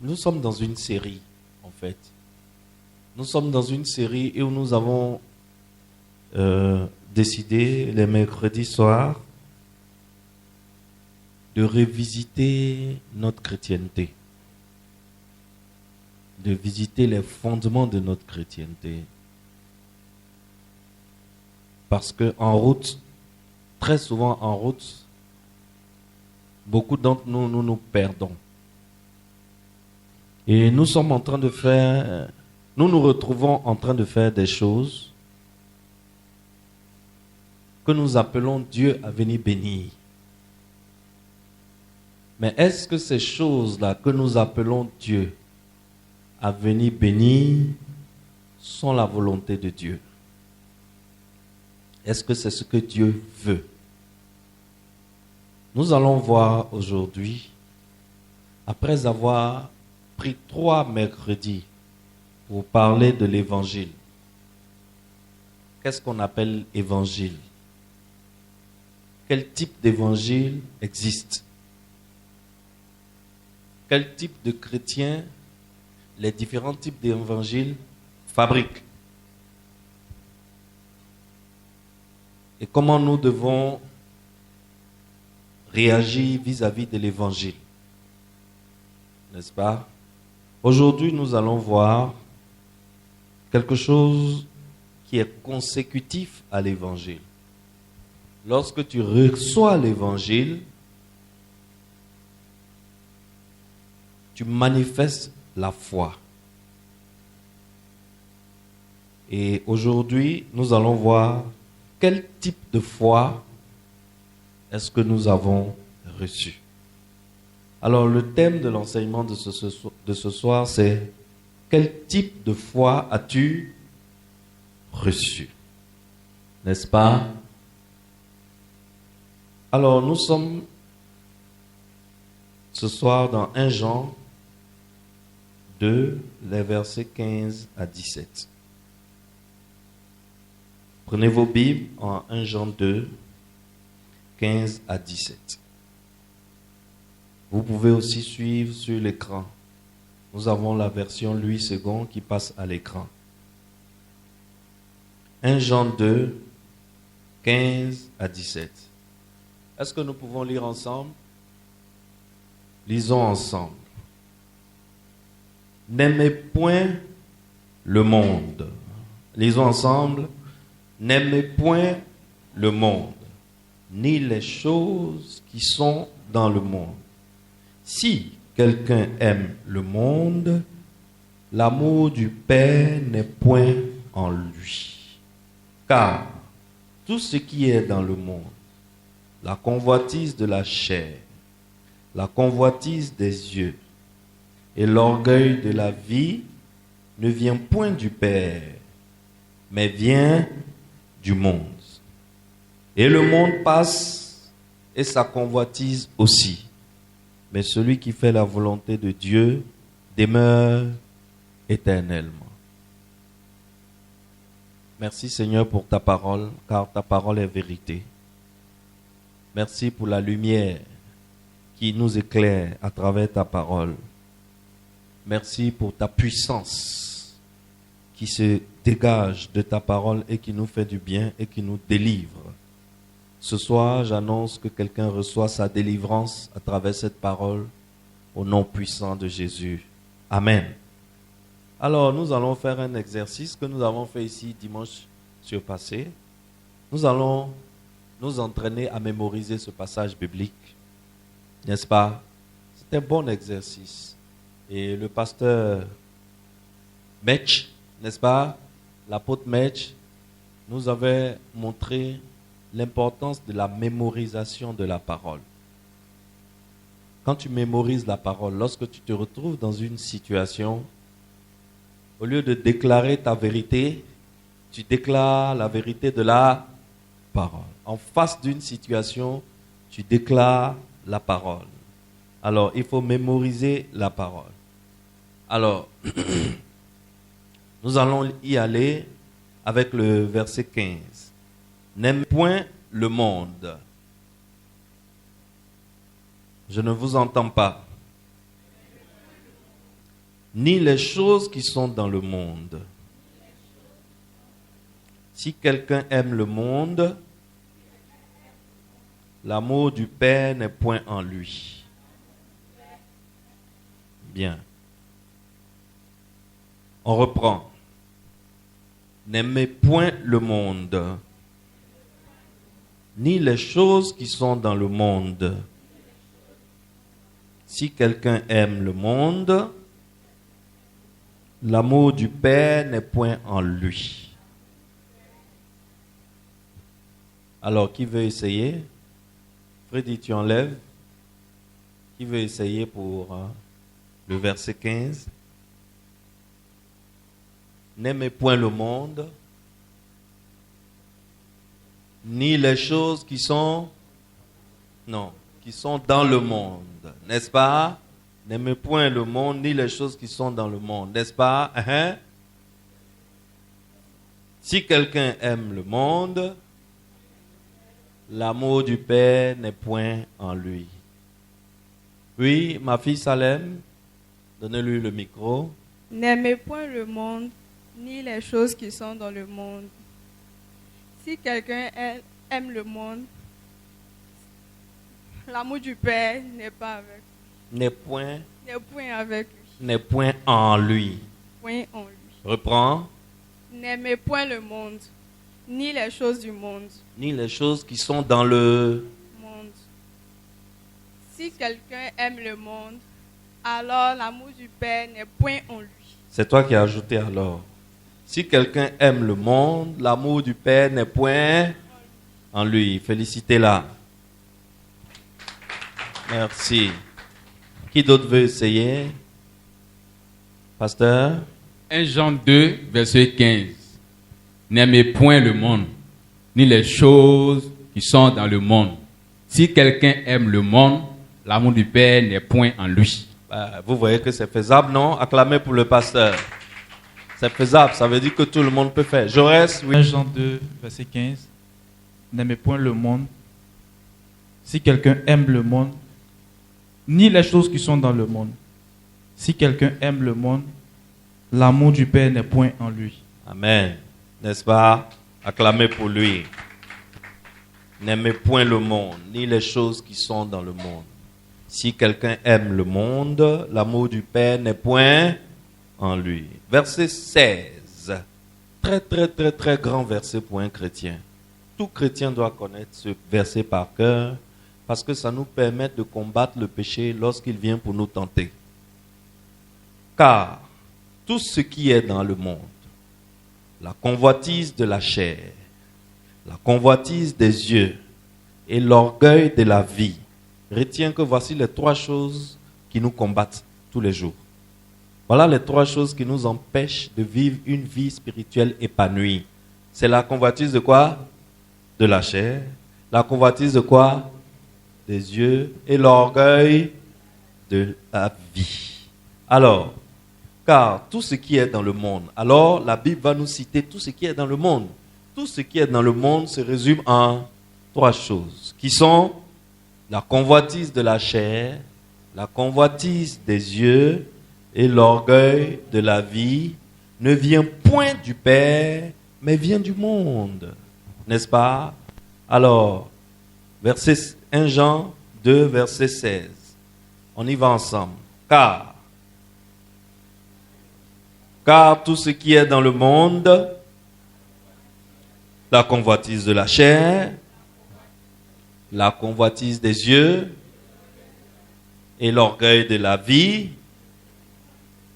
Nous sommes dans une série, en fait. Nous sommes dans une série où nous avons décidé, les mercredis soirs, de revisiter notre chrétienté, de visiter les fondements de notre chrétienté. Parce que en route, très souvent en route, beaucoup d'entre nous, nous perdons. Et nous sommes en train de faire, nous nous retrouvons en train de faire des choses que nous appelons Dieu à venir bénir. Mais est-ce que ces choses-là que nous appelons Dieu à venir bénir sont la volonté de Dieu? Est-ce que c'est ce que Dieu veut? Nous allons voir aujourd'hui, après avoir pris 3 mercredis pour parler de l'évangile. Qu'est-ce qu'on appelle évangile? Quel type d'évangile existe? Quel type de chrétiens les différents types d'évangiles fabriquent? Et comment nous devons réagir vis-à-vis de l'évangile? N'est-ce pas? Aujourd'hui, nous allons voir quelque chose qui est consécutif à l'évangile. Lorsque tu reçois l'évangile, tu manifestes la foi. Et aujourd'hui, nous allons voir quel type de foi est-ce que nous avons reçu. Alors, le thème de l'enseignement de ce soir, c'est quel type de foi as-tu reçu? N'est-ce pas? Alors, nous sommes ce soir dans 1 Jean 2, les versets 15 à 17. Prenez vos Bibles en 1 Jean 2, 15 à 17. Vous pouvez aussi suivre sur l'écran. Nous avons la version Louis II qui passe à l'écran. 1 Jean 2, 15 à 17. Est-ce que nous pouvons lire ensemble? Lisons ensemble. N'aimez point le monde. Lisons ensemble. N'aimez point le monde, ni les choses qui sont dans le monde. Si quelqu'un aime le monde, l'amour du Père n'est point en lui. Car tout ce qui est dans le monde, la convoitise de la chair, la convoitise des yeux et l'orgueil de la vie ne vient point du Père, mais vient du monde. Et le monde passe et sa convoitise aussi. Mais celui qui fait la volonté de Dieu demeure éternellement. Merci Seigneur pour ta parole, car ta parole est vérité. Merci pour la lumière qui nous éclaire à travers ta parole. Merci pour ta puissance qui se dégage de ta parole et qui nous fait du bien et qui nous délivre. Ce soir, j'annonce que quelqu'un reçoit sa délivrance à travers cette parole au nom puissant de Jésus. Amen. Alors, nous allons faire un exercice que nous avons fait ici dimanche surpassé. Nous allons nous entraîner à mémoriser ce passage biblique. N'est-ce pas? C'est un bon exercice. Et le pasteur Metch, n'est-ce pas? L'apôtre Metch nous avait montré l'importance de la mémorisation de la parole. Quand tu mémorises la parole, lorsque tu te retrouves dans une situation, au lieu de déclarer ta vérité, tu déclares la vérité de la parole. En face d'une situation, tu déclares la parole. Alors, il faut mémoriser la parole. Alors, nous allons y aller avec le verset 15. N'aime point le monde. Je ne vous entends pas. ni les choses qui sont dans le monde. Si quelqu'un aime le monde, l'amour du Père n'est point en lui. Bien. On reprend. N'aimez point le monde, ni les choses qui sont dans le monde. Si quelqu'un aime le monde, l'amour du Père n'est point en lui. Alors, qui veut essayer? Freddy, tu enlèves. Qui veut essayer pour le verset 15? N'aimez point le monde, ni les choses qui sont, qui sont dans le monde, n'est-ce pas? N'aimez point le monde, ni les choses qui sont dans le monde, n'est-ce pas? Si quelqu'un aime le monde, l'amour du Père n'est point en lui. Oui, ma fille Salem, donnez-lui le micro. N'aimez point le monde, ni les choses qui sont dans le monde. Si quelqu'un aime le monde, l'amour du Père n'est pas avec lui. N'est point avec lui. N'est point en lui. Point en lui. Reprends. N'aimez point le monde, ni les choses du monde. Ni les choses qui sont dans le monde. Si quelqu'un aime le monde, alors l'amour du Père n'est point en lui. C'est toi qui as ajouté alors. Si quelqu'un aime le monde, l'amour du Père n'est point en lui. Félicitez-la. Merci. Qui d'autre veut essayer? Pasteur? 1 Jean 2, verset 15. N'aimez point le monde, ni les choses qui sont dans le monde. Si quelqu'un aime le monde, l'amour du Père n'est point en lui. Vous voyez que c'est faisable, non? Acclamez pour le pasteur. C'est faisable, ça veut dire que tout le monde peut faire. Jaurès, oui. 1 Jean 2, verset 15. N'aimez point le monde. Si quelqu'un aime le monde, ni les choses qui sont dans le monde. Si quelqu'un aime le monde, l'amour du Père n'est point en lui. Amen. N'est-ce pas? Acclamez pour lui. N'aimez point le monde, ni les choses qui sont dans le monde. Si quelqu'un aime le monde, l'amour du Père n'est point en lui. Verset 16. Très, très, très, très grand verset pour un chrétien. Tout chrétien doit connaître ce verset par cœur parce que ça nous permet de combattre le péché lorsqu'il vient pour nous tenter. Car tout ce qui est dans le monde, la convoitise de la chair, la convoitise des yeux et l'orgueil de la vie, retiens que voici les trois choses qui nous combattent tous les jours. Voilà les trois choses qui nous empêchent de vivre une vie spirituelle épanouie. C'est la convoitise de quoi? De la chair. La convoitise de quoi? Des yeux. Et l'orgueil de la vie. Alors, car tout ce qui est dans le monde, alors la Bible va nous citer tout ce qui est dans le monde. Tout ce qui est dans le monde se résume en trois choses, qui sont la convoitise de la chair, la convoitise des yeux et l'orgueil de la vie ne vient point du Père, mais vient du monde. N'est-ce pas? Alors, 1 Jean 2, verset 16. On y va ensemble. Car tout ce qui est dans le monde, la convoitise de la chair, la convoitise des yeux et l'orgueil de la vie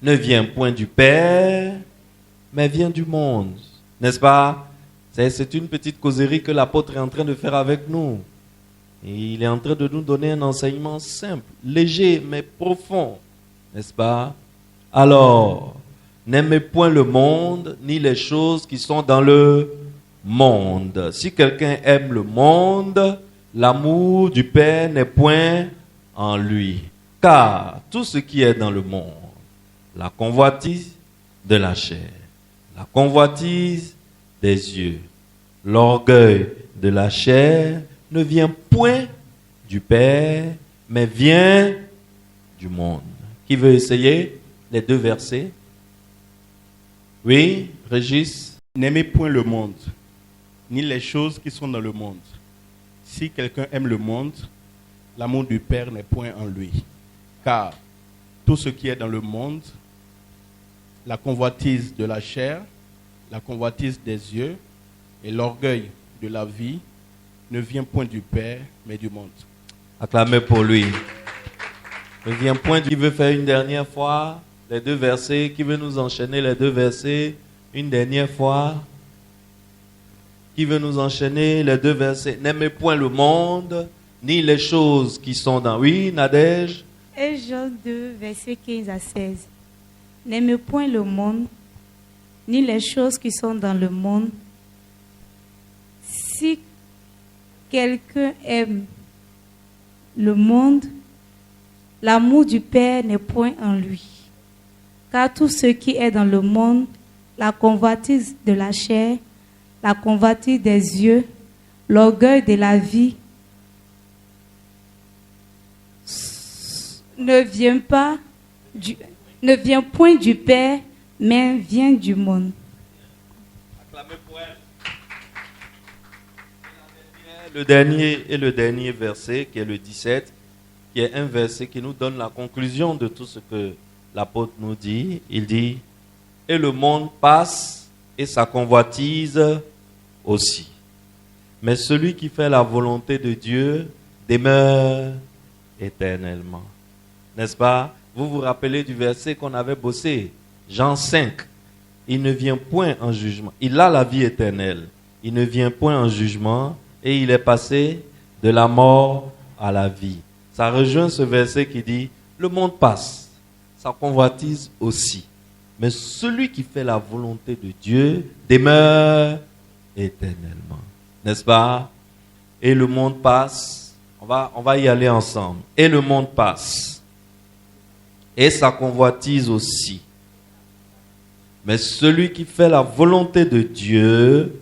ne vient point du Père, mais vient du monde. N'est-ce pas? C'est une petite causerie que l'apôtre est en train de faire avec nous. Et il est en train de nous donner un enseignement simple, léger, mais profond. N'est-ce pas? Alors, n'aimez point le monde, ni les choses qui sont dans le monde. Si quelqu'un aime le monde, l'amour du Père n'est point en lui. Car tout ce qui est dans le monde, la convoitise de la chair, la convoitise des yeux, l'orgueil de la chair ne vient point du Père, mais vient du monde. Qui veut essayer? les deux versets. Oui, Régis. N'aimez point le monde, ni les choses qui sont dans le monde. Si quelqu'un aime le monde, l'amour du Père n'est point en lui. Car tout ce qui est dans le monde, la convoitise de la chair, la convoitise des yeux et l'orgueil de la vie ne vient point du Père, mais du monde. Acclamez pour lui. Ne vient point qui veut faire une dernière fois les deux versets, qui veut nous enchaîner les deux versets une dernière fois, qui veut nous enchaîner les deux versets. N'aimez point le monde, ni les choses qui sont dans... Oui, Nadège. Et Jean 2, versets 15 à 16. N'aimez point le monde, ni les choses qui sont dans le monde. Si quelqu'un aime le monde, l'amour du Père n'est point en lui. Car tout ce qui est dans le monde, la convoitise de la chair, la convoitise des yeux, l'orgueil de la vie, ne vient point du Père, mais vient du monde. Acclamez pour elle. Le dernier verset, qui est le 17, qui est un verset qui nous donne la conclusion de tout ce que l'apôtre nous dit. Il dit, et le monde passe et sa convoitise aussi. Mais celui qui fait la volonté de Dieu demeure éternellement. N'est-ce pas? Vous vous rappelez du verset qu'on avait bossé, Jean 5. Il ne vient point en jugement. Il a la vie éternelle. Il ne vient point en jugement et il est passé de la mort à la vie. Ça rejoint ce verset qui dit, le monde passe, sa convoitise aussi. Mais celui qui fait la volonté de Dieu demeure éternellement. N'est-ce pas? Et le monde passe. On va y aller ensemble. Et le monde passe. Et sa convoitise aussi. Mais celui qui fait la volonté de Dieu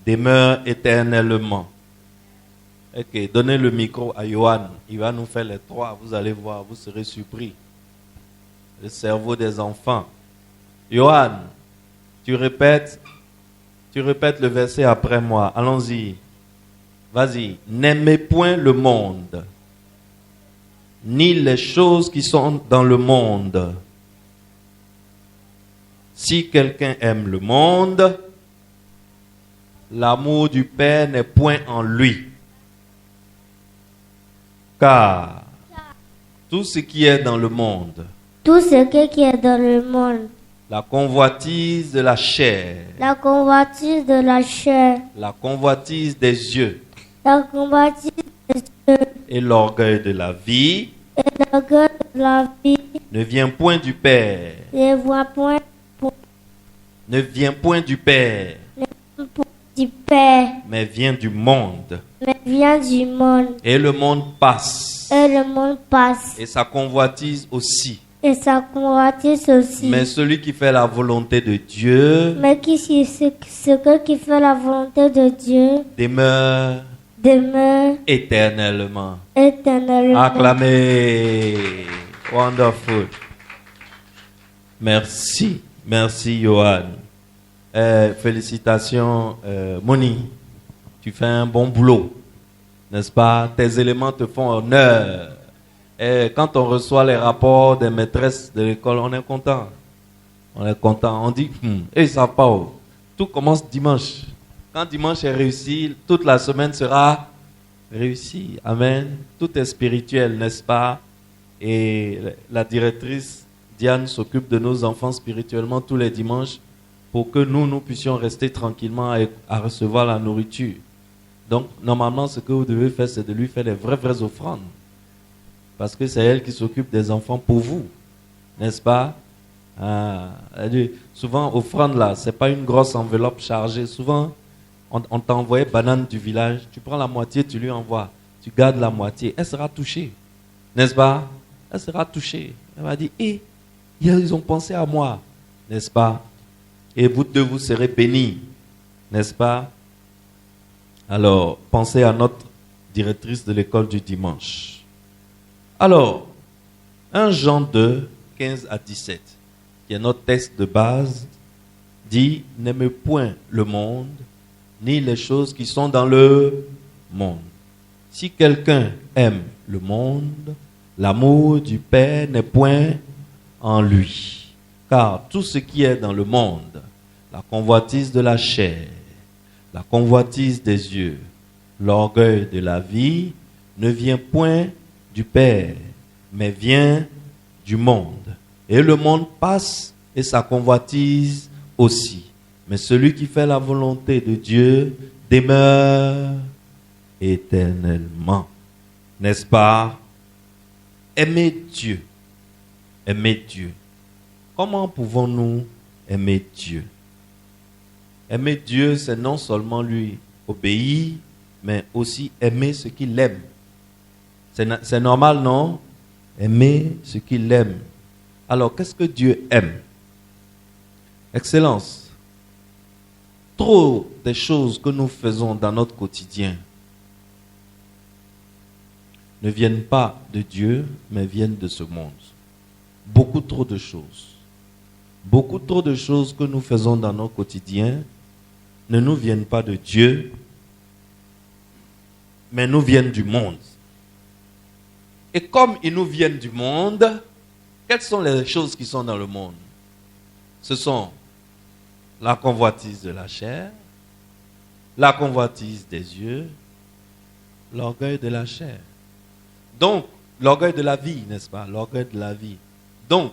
demeure éternellement. Ok, donnez le micro à Johan. Il va nous faire les trois. Vous allez voir, vous serez surpris. Le cerveau des enfants. Johan, tu répètes le verset après moi. Allons-y. Vas-y. N'aimez point le monde, ni les choses qui sont dans le monde. Si quelqu'un aime le monde, l'amour du Père n'est point en lui. Car tout ce qui est dans le monde, tout ce qui est dans le monde, la convoitise de la chair, la convoitise de la chair, la convoitise des yeux, la convoitise des yeux et l'orgueil de la vie, et l'orgueil de la vie ne vient point du Père, ne vient point ne vient point du Père, du Père, mais vient du monde. mais vient du monde. Et le monde passe, Et le monde passe, et sa convoitise aussi. et sa convoitise aussi. Mais celui qui fait la volonté de Dieu Mais qui fait la volonté de Dieu demeure éternellement. éternellement. Acclamez. Wonderful. Merci. Merci, Johan. Félicitations, Moni. Tu fais un bon boulot. N'est-ce pas? Tes éléments te font honneur. Et quand on reçoit les rapports des maîtresses de l'école, on est content. On est content. On dit, et ça part. Tout commence dimanche. Quand dimanche est réussi, toute la semaine sera réussie. Amen. Tout est spirituel, n'est-ce pas? Et la directrice Diane s'occupe de nos enfants spirituellement tous les dimanches pour que nous puissions rester tranquillement à recevoir la nourriture. Donc, normalement, ce que vous devez faire, c'est de lui faire des vraies offrandes. Parce que c'est elle qui s'occupe des enfants pour vous. N'est-ce pas? Souvent, offrande là, ce n'est pas une grosse enveloppe chargée. Souvent, on t'a envoyé banane du village. Tu prends la moitié, tu lui envoies. Tu gardes la moitié. Elle sera touchée. N'est-ce pas? Elle sera touchée. Elle va dire, ils ont pensé à moi. N'est-ce pas? Et vous deux, vous serez bénis. N'est-ce pas? Alors, pensez à notre directrice de l'école du dimanche. Alors, 1 Jean 2, 15 à 17, qui est notre texte de base, dit « N'aimez point le monde, ni les choses qui sont dans le monde. Si quelqu'un aime le monde, l'amour du Père n'est point en lui. Car tout ce qui est dans le monde, la convoitise de la chair, la convoitise des yeux, l'orgueil de la vie, ne vient point du Père, mais vient du monde. Et le monde passe et sa convoitise aussi. Mais celui qui fait la volonté de Dieu demeure éternellement. N'est-ce pas? Aimer Dieu. Aimer Dieu. Comment pouvons-nous aimer Dieu? Aimer Dieu, c'est non seulement lui obéir, mais aussi aimer ce qu'il aime. C'est normal, non? Aimer ce qu'il aime. Alors, qu'est-ce que Dieu aime? Excellence. Trop des choses que nous faisons dans notre quotidien ne viennent pas de Dieu, mais viennent de ce monde. Beaucoup trop de choses. Beaucoup trop de choses que nous faisons dans notre quotidien ne nous viennent pas de Dieu, mais nous viennent du monde. Et comme ils nous viennent du monde, quelles sont les choses qui sont dans le monde? Ce sont la convoitise de la chair, la convoitise des yeux, l'orgueil de la chair. Donc, l'orgueil de la vie, n'est-ce pas? L'orgueil de la vie. Donc,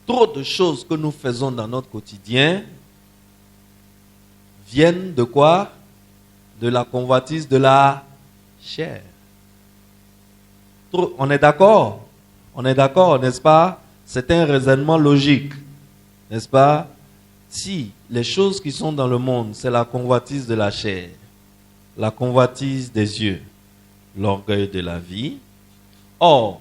trop de choses que nous faisons dans notre quotidien viennent de quoi? De la convoitise de la chair. On est d'accord? On est d'accord, n'est-ce pas? C'est un raisonnement logique, n'est-ce pas? Si les choses qui sont dans le monde, c'est la convoitise de la chair, la convoitise des yeux, l'orgueil de la vie. Or,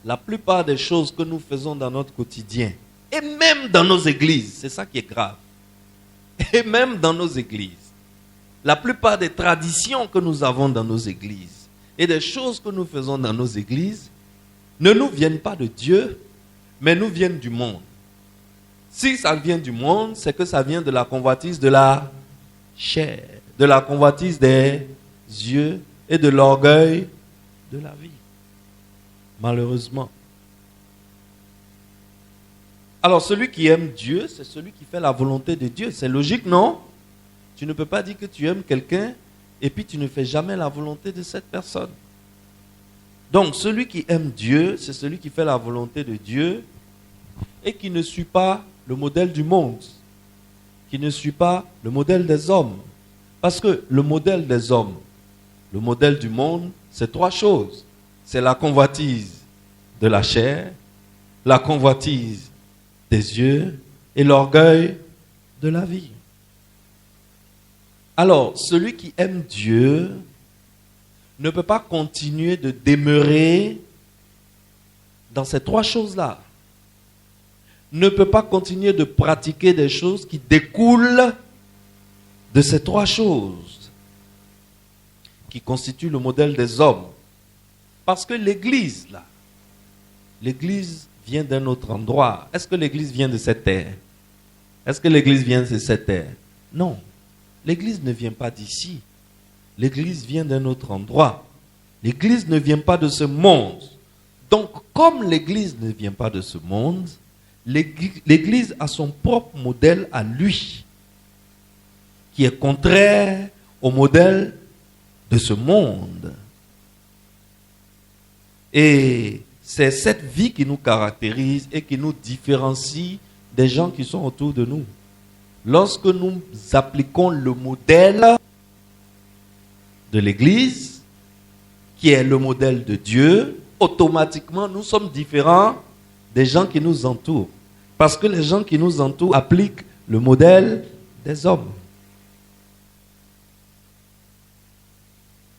la plupart des choses que nous faisons dans notre quotidien, et même dans nos églises, c'est ça qui est grave, et même dans nos églises, la plupart des traditions que nous avons dans nos églises et des choses que nous faisons dans nos églises ne nous viennent pas de Dieu, mais nous viennent du monde. Si ça vient du monde, c'est que ça vient de la convoitise de la chair, de la convoitise des yeux et de l'orgueil de la vie. Malheureusement. Alors celui qui aime Dieu, c'est celui qui fait la volonté de Dieu. C'est logique, non? Tu ne peux pas dire que tu aimes quelqu'un et puis tu ne fais jamais la volonté de cette personne. Donc celui qui aime Dieu, c'est celui qui fait la volonté de Dieu et qui ne suit pas le modèle du monde, qui ne suit pas le modèle des hommes. Parce que le modèle des hommes, le modèle du monde, c'est trois choses. C'est la convoitise de la chair, la convoitise des yeux et l'orgueil de la vie. Alors, celui qui aime Dieu ne peut pas continuer de demeurer dans ces trois choses-là. Ne peut pas continuer de pratiquer des choses qui découlent de ces trois choses qui constituent le modèle des hommes. Parce que l'Église, là, l'Église vient d'un autre endroit. Est-ce que l'Église vient de cette terre? Est-ce que l'Église vient de cette terre? Non. L'Église ne vient pas d'ici. L'Église vient d'un autre endroit. L'Église ne vient pas de ce monde. Donc, comme l'Église ne vient pas de ce monde, l'Église a son propre modèle à lui, qui est contraire au modèle de ce monde. Et c'est cette vie qui nous caractérise et qui nous différencie des gens qui sont autour de nous. Lorsque nous appliquons le modèle de l'Église, qui est le modèle de Dieu, automatiquement nous sommes différents des gens qui nous entourent. Parce que les gens qui nous entourent appliquent le modèle des hommes.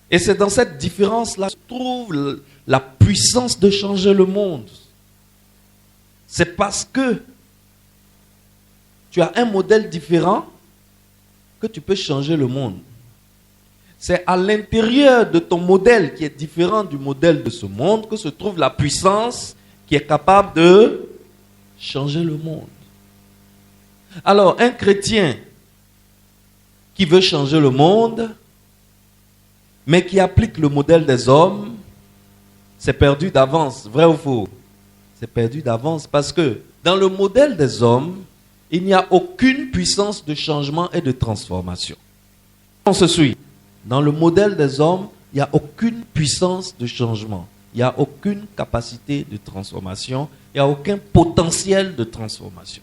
Et c'est dans cette différence-là que se trouve la puissance de changer le monde. C'est parce que tu as un modèle différent que tu peux changer le monde. C'est à l'intérieur de ton modèle qui est différent du modèle de ce monde que se trouve la puissance qui est capable de changer le monde. Alors, un chrétien qui veut changer le monde, mais qui applique le modèle des hommes, c'est perdu d'avance. Vrai ou faux? C'est perdu d'avance parce que dans le modèle des hommes, il n'y a aucune puissance de changement et de transformation. On se suit. Dans le modèle des hommes, il n'y a aucune puissance de changement. Il n'y a aucune capacité de transformation. Il n'y a aucun potentiel de transformation.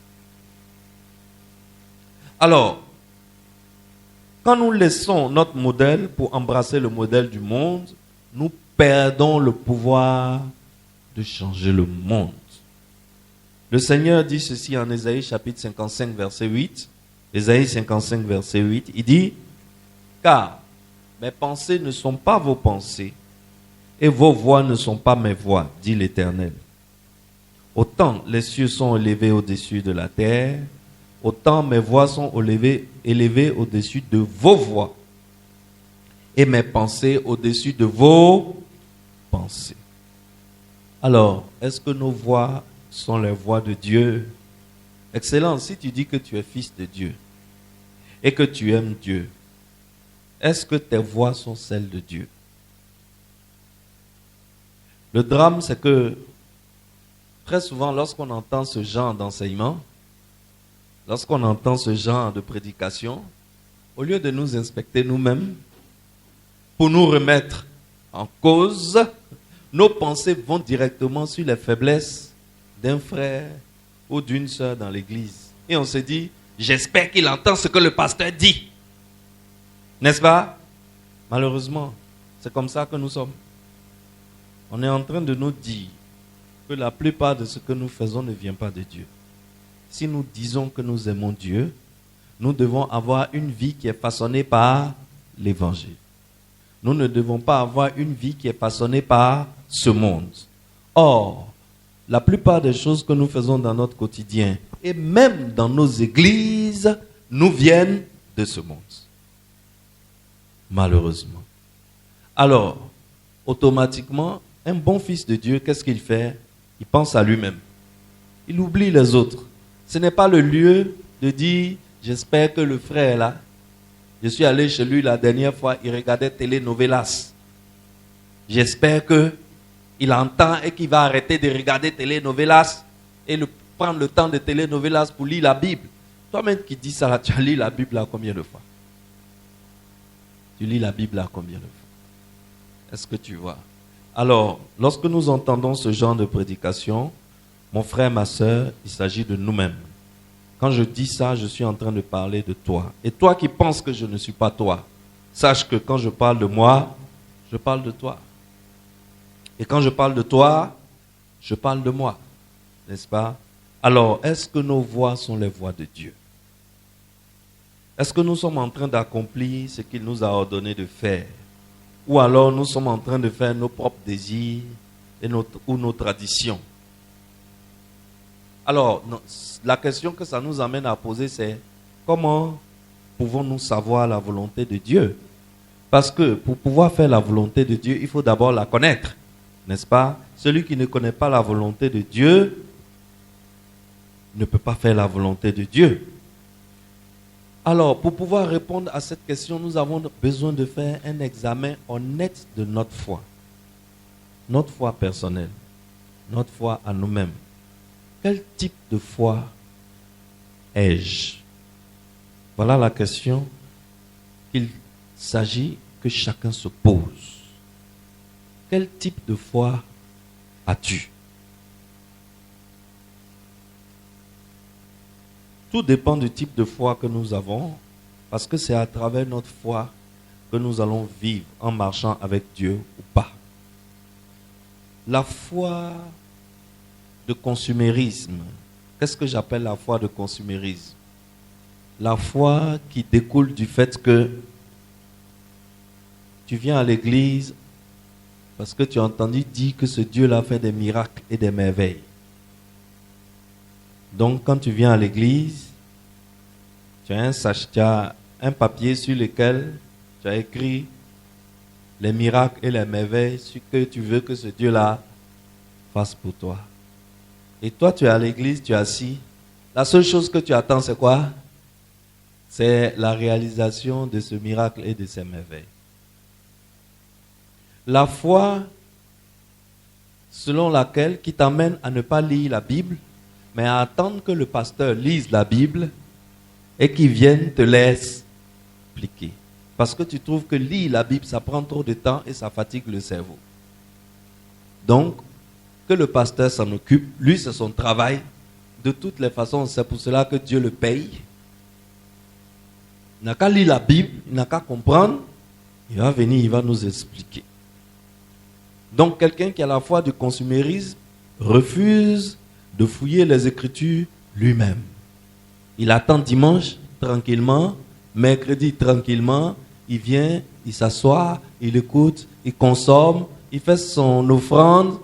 Alors, quand nous laissons notre modèle pour embrasser le modèle du monde, nous perdons le pouvoir de changer le monde. Le Seigneur dit ceci en Ésaïe chapitre 55, verset 8. Ésaïe 55, verset 8, il dit « Car mes pensées ne sont pas vos pensées, et vos voix ne sont pas mes voix, dit l'Éternel. Autant les cieux sont élevés au-dessus de la terre, autant mes voix sont élevées au-dessus de vos voix, et mes pensées au-dessus de vos pensées. » Alors, est-ce que nos voix sont les voix de Dieu? Excellent, si tu dis que tu es fils de Dieu et que tu aimes Dieu, est-ce que tes voix sont celles de Dieu? Le drame, c'est que très souvent, lorsqu'on entend ce genre d'enseignement, lorsqu'on entend ce genre de prédication, au lieu de nous inspecter nous-mêmes, pour nous remettre en cause, nos pensées vont directement sur les faiblesses d'un frère ou d'une sœur dans l'église. Et on se dit, j'espère qu'il entend ce que le pasteur dit. N'est-ce pas? Malheureusement, c'est comme ça que nous sommes. On est en train de nous dire que la plupart de ce que nous faisons ne vient pas de Dieu. Si nous disons que nous aimons Dieu, nous devons avoir une vie qui est façonnée par l'évangile. Nous ne devons pas avoir une vie qui est façonnée par ce monde. Or, la plupart des choses que nous faisons dans notre quotidien, et même dans nos églises, nous viennent de ce monde. Malheureusement. Alors, automatiquement, un bon fils de Dieu, qu'est-ce qu'il fait? Il pense à lui-même. Il oublie les autres. Ce n'est pas le lieu de dire, j'espère que le frère est là. Je suis allé chez lui la dernière fois, il regardait telenovelas. J'espère qu'il entend et qu'il va arrêter de regarder telenovelas et prendre le temps de telenovelas pour lire la Bible. Toi-même qui dis ça, tu as lu la Bible là combien de fois? Tu lis la Bible là combien de fois? Est-ce que tu vois? Alors, lorsque nous entendons ce genre de prédication, mon frère, ma soeur, il s'agit de nous-mêmes. Quand je dis ça, je suis en train de parler de toi. Et toi qui penses que je ne suis pas toi, sache que quand je parle de moi, je parle de toi. Et quand je parle de toi, je parle de moi. N'est-ce pas? Alors, est-ce que nos voix sont les voix de Dieu? Est-ce que nous sommes en train d'accomplir ce qu'il nous a ordonné de faire? Ou alors nous sommes en train de faire nos propres désirs ou nos traditions? Alors, la question que ça nous amène à poser, c'est comment pouvons-nous savoir la volonté de Dieu? Parce que pour pouvoir faire la volonté de Dieu, il faut d'abord la connaître, n'est-ce pas? Celui qui ne connaît pas la volonté de Dieu ne peut pas faire la volonté de Dieu. Alors, pour pouvoir répondre à cette question, nous avons besoin de faire un examen honnête de notre foi personnelle, notre foi à nous-mêmes. Quel type de foi ai-je? Voilà la question qu'il s'agit que chacun se pose. Quel type de foi as-tu? Tout dépend du type de foi que nous avons, parce que c'est à travers notre foi que nous allons vivre en marchant avec Dieu ou pas. La foi de consumérisme. Qu'est-ce que j'appelle la foi de consumérisme? La foi qui découle du fait que tu viens à l'église parce que tu as entendu dire que ce Dieu-là fait des miracles et des merveilles. Donc quand tu viens à l'église, tu as un papier sur lequel tu as écrit les miracles et les merveilles, ce que tu veux que ce Dieu-là fasse pour toi. Et toi, tu es à l'église, tu es assis. La seule chose que tu attends, c'est quoi? C'est la réalisation de ce miracle et de ces merveilles. La foi selon laquelle, qui t'amène à ne pas lire la Bible, mais à attendre que le pasteur lise la Bible et qu'il vienne te l'expliquer. Parce que tu trouves que lire la Bible, ça prend trop de temps et ça fatigue le cerveau. Donc, que le pasteur s'en occupe, lui c'est son travail. De toutes les façons, c'est pour cela que Dieu le paye. Il n'a qu'à lire la Bible, il n'a qu'à comprendre. Il va venir, il va nous expliquer. Donc, quelqu'un qui a la foi du consumérisme refuse de fouiller les Écritures lui-même. Il attend dimanche tranquillement, mercredi tranquillement, il vient, il s'assoit, il écoute, il consomme, il fait son offrande,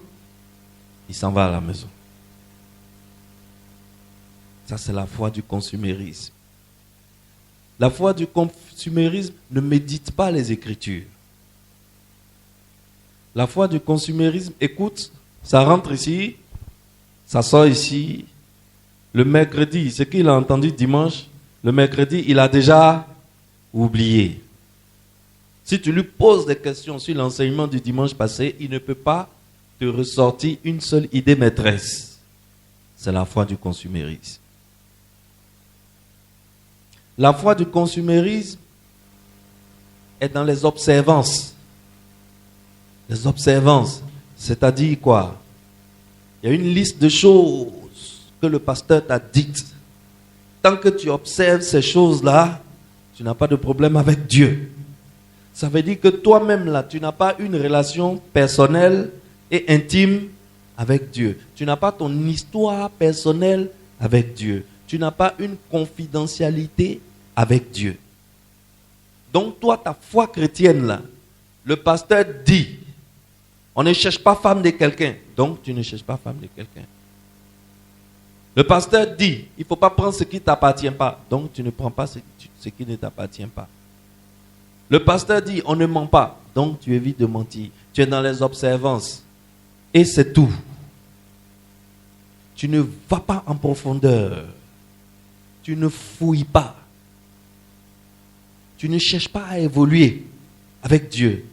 il s'en va à la maison. Ça, c'est la foi du consumérisme. La foi du consumérisme ne médite pas les Écritures. La foi du consumérisme, écoute, ça rentre ici, ça sort ici. Le mercredi, ce qu'il a entendu dimanche, le mercredi, il a déjà oublié. Si tu lui poses des questions sur l'enseignement du dimanche passé, il ne peut pas te ressortir une seule idée maîtresse. C'est la foi du consumérisme. La foi du consumérisme est dans les observances. Les observances, c'est-à-dire quoi? Il y a une liste de choses que le pasteur t'a dites. Tant que tu observes ces choses-là, tu n'as pas de problème avec Dieu. Ça veut dire que toi-même là, tu n'as pas une relation personnelle et intime avec Dieu. Tu n'as pas ton histoire personnelle avec Dieu. Tu n'as pas une confidentialité avec Dieu. Donc toi, ta foi chrétienne là, le pasteur dit, on ne cherche pas femme de quelqu'un. Donc tu ne cherches pas femme de quelqu'un. Le pasteur dit, il ne faut pas prendre ce qui ne t'appartient pas. Donc tu ne prends pas ce qui ne t'appartient pas. Le pasteur dit, on ne ment pas. Donc tu évites de mentir. Tu es dans les observances. Et c'est tout. Tu ne vas pas en profondeur. Tu ne fouilles pas. Tu ne cherches pas à évoluer avec Dieu.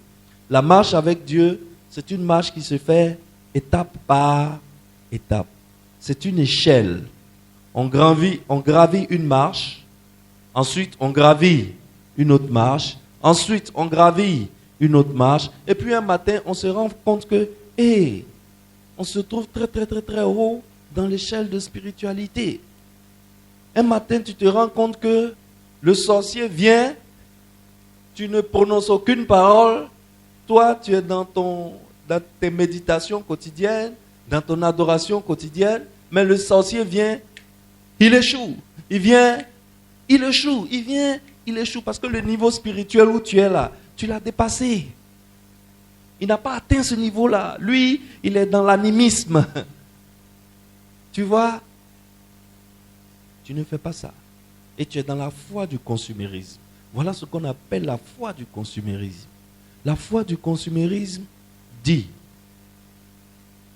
La marche avec Dieu, c'est une marche qui se fait étape par étape. C'est une échelle. On gravit une marche. Ensuite, on gravit une autre marche. Ensuite, on gravit une autre marche. Et puis un matin, on se rend compte que, on se trouve très, très, très, très haut dans l'échelle de spiritualité. Un matin, tu te rends compte que le sorcier vient, tu ne prononces aucune parole. Toi, tu es dans tes méditations quotidiennes, dans ton adoration quotidienne, mais le sorcier vient, il échoue. Il vient, il échoue. Il vient, il échoue. Parce que le niveau spirituel où tu es là, tu l'as dépassé. Il n'a pas atteint ce niveau-là. Lui, il est dans l'animisme. Tu vois, tu ne fais pas ça. Et tu es dans la foi du consumérisme. Voilà ce qu'on appelle la foi du consumérisme. La foi du consumérisme dit,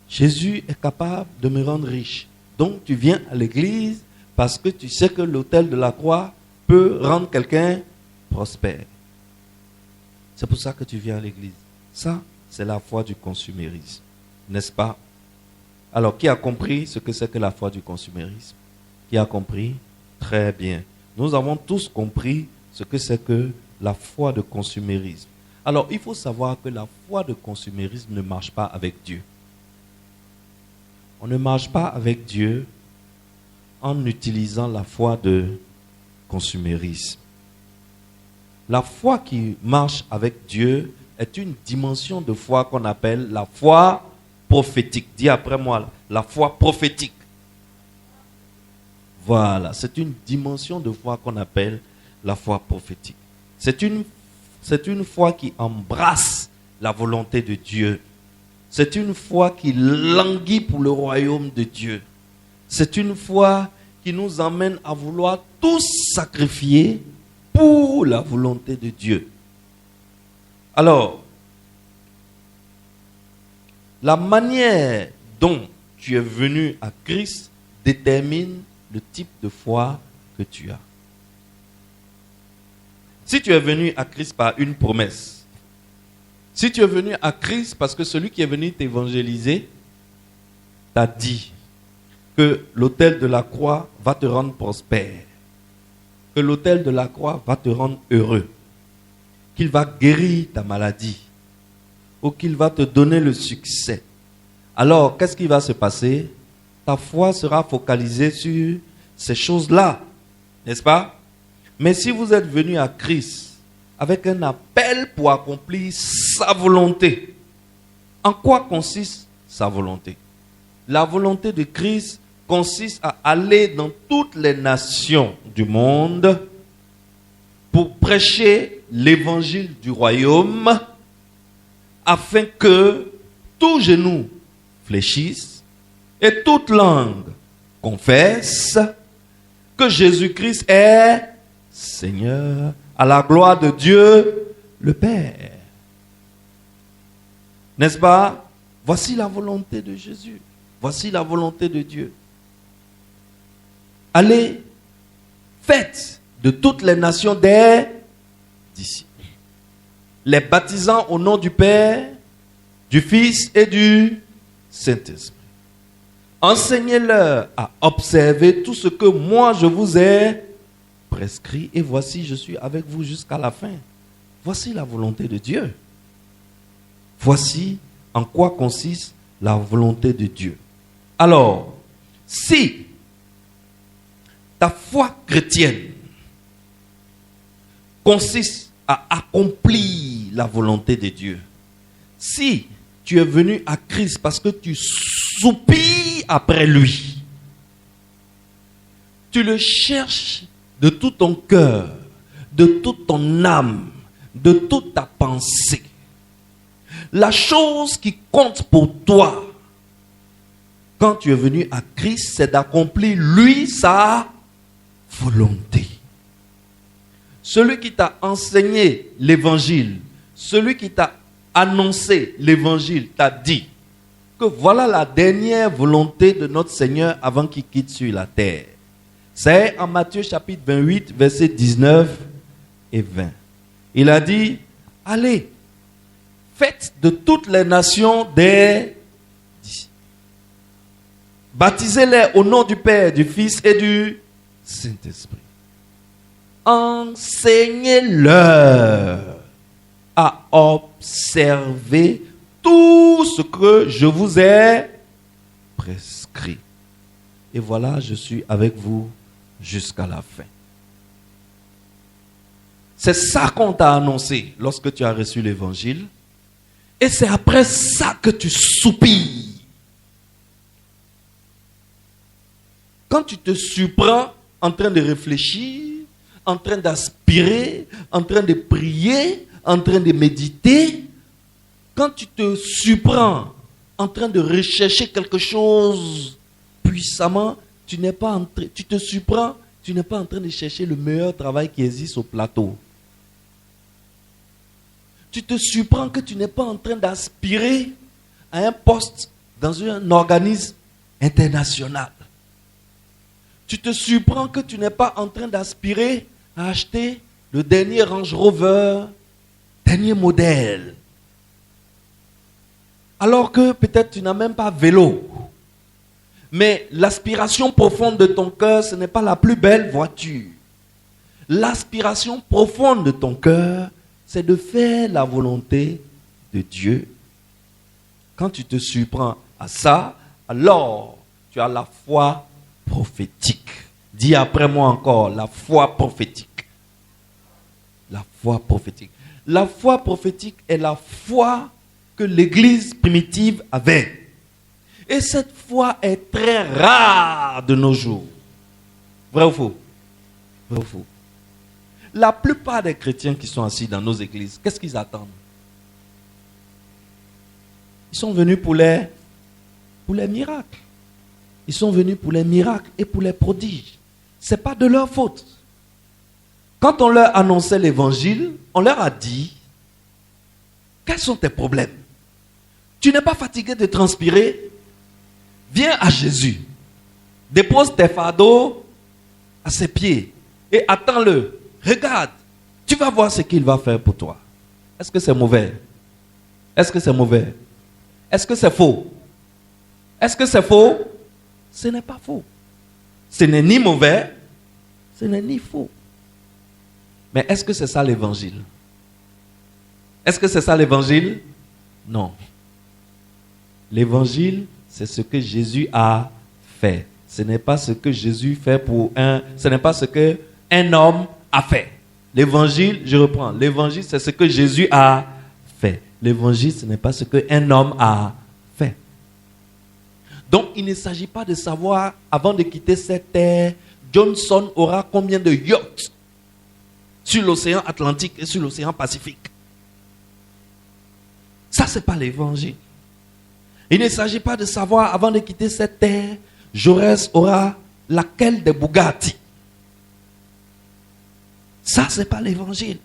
Jésus est capable de me rendre riche. Donc tu viens à l'église parce que tu sais que l'autel de la croix peut rendre quelqu'un prospère. C'est pour ça que tu viens à l'église. Ça, c'est la foi du consumérisme. N'est-ce pas? Alors, qui a compris ce que c'est que la foi du consumérisme? Qui a compris? Très bien. Nous avons tous compris ce que c'est que la foi de consumérisme. Alors, il faut savoir que la foi de consumérisme ne marche pas avec Dieu. On ne marche pas avec Dieu en utilisant la foi de consumérisme. La foi qui marche avec Dieu est une dimension de foi qu'on appelle la foi prophétique. Dis après moi, la foi prophétique. Voilà, c'est une dimension de foi qu'on appelle la foi prophétique. C'est une foi qui embrasse la volonté de Dieu. C'est une foi qui languit pour le royaume de Dieu. C'est une foi qui nous emmène à vouloir tous sacrifier pour la volonté de Dieu. Alors, La manière dont tu es venu à Christ détermine le type de foi que tu as. Si tu es venu à Christ par une promesse, si tu es venu à Christ parce que celui qui est venu t'évangéliser t'a dit que l'autel de la croix va te rendre prospère, que l'autel de la croix va te rendre heureux, qu'il va guérir ta maladie ou qu'il va te donner le succès. Alors, qu'est-ce qui va se passer? Ta foi sera focalisée sur ces choses-là, n'est-ce pas? Mais si vous êtes venu à Christ avec un appel pour accomplir sa volonté, en quoi consiste sa volonté? La volonté de Christ consiste à aller dans toutes les nations du monde pour prêcher l'évangile du royaume afin que tout genou fléchisse et toute langue confesse que Jésus-Christ est Seigneur, à la gloire de Dieu le Père. N'est-ce pas? Voici la volonté de Jésus. Voici la volonté de Dieu. Allez, faites de toutes les nations des disciples, les baptisant au nom du Père, du Fils et du Saint-Esprit. Enseignez-leur à observer tout ce que moi je vous ai prescrit, et voici je suis avec vous jusqu'à la fin. Voici la volonté de Dieu. Voici en quoi consiste la volonté de Dieu. Alors, si ta foi chrétienne consiste à accomplir la volonté de Dieu, si tu es venu à Christ parce que tu soupires après lui, tu le cherches de tout ton cœur, de toute ton âme, de toute ta pensée, la chose qui compte pour toi quand tu es venu à Christ, c'est d'accomplir lui sa volonté. Celui qui t'a enseigné l'évangile, celui qui t'a annoncé l'évangile, t'a dit que voilà la dernière volonté de notre Seigneur avant qu'il quitte sur la terre. C'est en Matthieu chapitre 28, versets 19 et 20. Il a dit, allez, faites de toutes les nations des disciples. Baptisez-les au nom du Père, du Fils et du Saint-Esprit. Enseignez-leur à observer tout ce que je vous ai prescrit. Et voilà, je suis avec vous jusqu'à la fin. C'est ça qu'on t'a annoncé lorsque tu as reçu l'évangile. Et c'est après ça que tu soupires. Quand tu te surprends en train de réfléchir, en train d'aspirer, en train de prier, en train de méditer, quand tu te surprends en train de rechercher quelque chose puissamment, tu te surprends, tu n'es pas en train de chercher le meilleur travail qui existe au plateau. Tu te surprends que tu n'es pas en train d'aspirer à un poste dans un organisme international. Tu te surprends que tu n'es pas en train d'aspirer à acheter le dernier Range Rover, dernier modèle. Alors que peut-être tu n'as même pas vélo. Mais l'aspiration profonde de ton cœur, ce n'est pas la plus belle voiture. L'aspiration profonde de ton cœur, c'est de faire la volonté de Dieu. Quand tu te surprends à ça, alors tu as la foi prophétique. Dis après moi encore, la foi prophétique. La foi prophétique. La foi prophétique est la foi que l'Église primitive avait. Et cette foi est très rare de nos jours. Vrai ou faux? Vrai ou faux? La plupart des chrétiens qui sont assis dans nos églises, qu'est-ce qu'ils attendent? Ils sont venus pour les miracles. Ils sont venus pour les miracles et pour les prodiges. Ce n'est pas de leur faute. Quand on leur annonçait l'évangile, on leur a dit, quels sont tes problèmes? Tu n'es pas fatigué de transpirer? Viens à Jésus. Dépose tes fardeaux à ses pieds et attends-le. Regarde, tu vas voir ce qu'il va faire pour toi. Est-ce que c'est mauvais? Est-ce que c'est mauvais? Est-ce que c'est faux? Est-ce que c'est faux? Ce n'est pas faux. Ce n'est ni mauvais, ce n'est ni faux. Mais est-ce que c'est ça l'évangile? Est-ce que c'est ça l'évangile? Non. L'évangile, c'est ce que Jésus a fait. Ce n'est pas ce que Jésus fait ce n'est pas ce que un homme a fait. L'évangile, je reprends, l'évangile, c'est ce que Jésus a fait. L'évangile, ce n'est pas ce qu'un homme a fait. Donc, il ne s'agit pas de savoir, avant de quitter cette terre, Johnson aura combien de yachts sur l'océan Atlantique et sur l'océan Pacifique. Ça, ce n'est pas l'évangile. Il ne s'agit pas de savoir, avant de quitter cette terre, Jaurès aura laquelle des Bugatti. Ça, ce n'est pas l'évangile.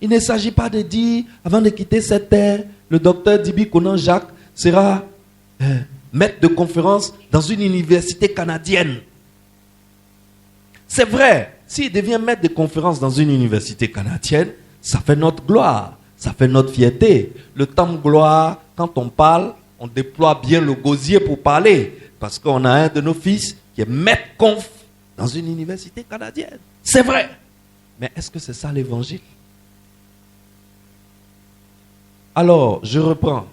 Il ne s'agit pas de dire, avant de quitter cette terre, le docteur Dibi Konan Jacques sera maître de conférence dans une université canadienne. C'est vrai, s'il devient maître de conférence dans une université canadienne, ça fait notre gloire, ça fait notre fierté. Le temps de gloire, quand on parle, on déploie bien le gosier pour parler. Parce qu'on a un de nos fils qui est maître conf dans une université canadienne. C'est vrai. Mais est-ce que c'est ça l'évangile? Alors, je reprends.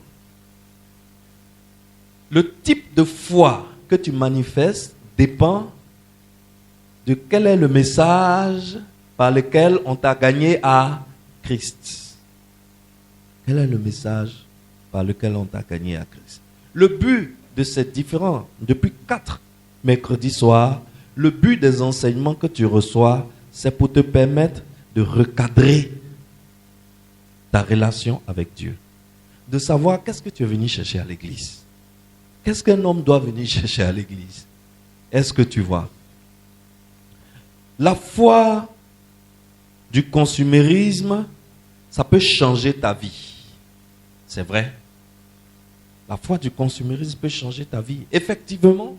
Le type de foi que tu manifestes dépend de quel est le message par lequel on t'a gagné à Christ. Quel est le message par lequel on t'a gagné à Christ? Le but de ces différents, depuis 4 mercredis soirs, le but des enseignements que tu reçois, c'est pour te permettre de recadrer ta relation avec Dieu. De savoir qu'est-ce que tu es venu chercher à l'église. Qu'est-ce qu'un homme doit venir chercher à l'église? Est-ce que tu vois? La foi du consumérisme, ça peut changer ta vie. C'est vrai. La foi du consumérisme peut changer ta vie. Effectivement,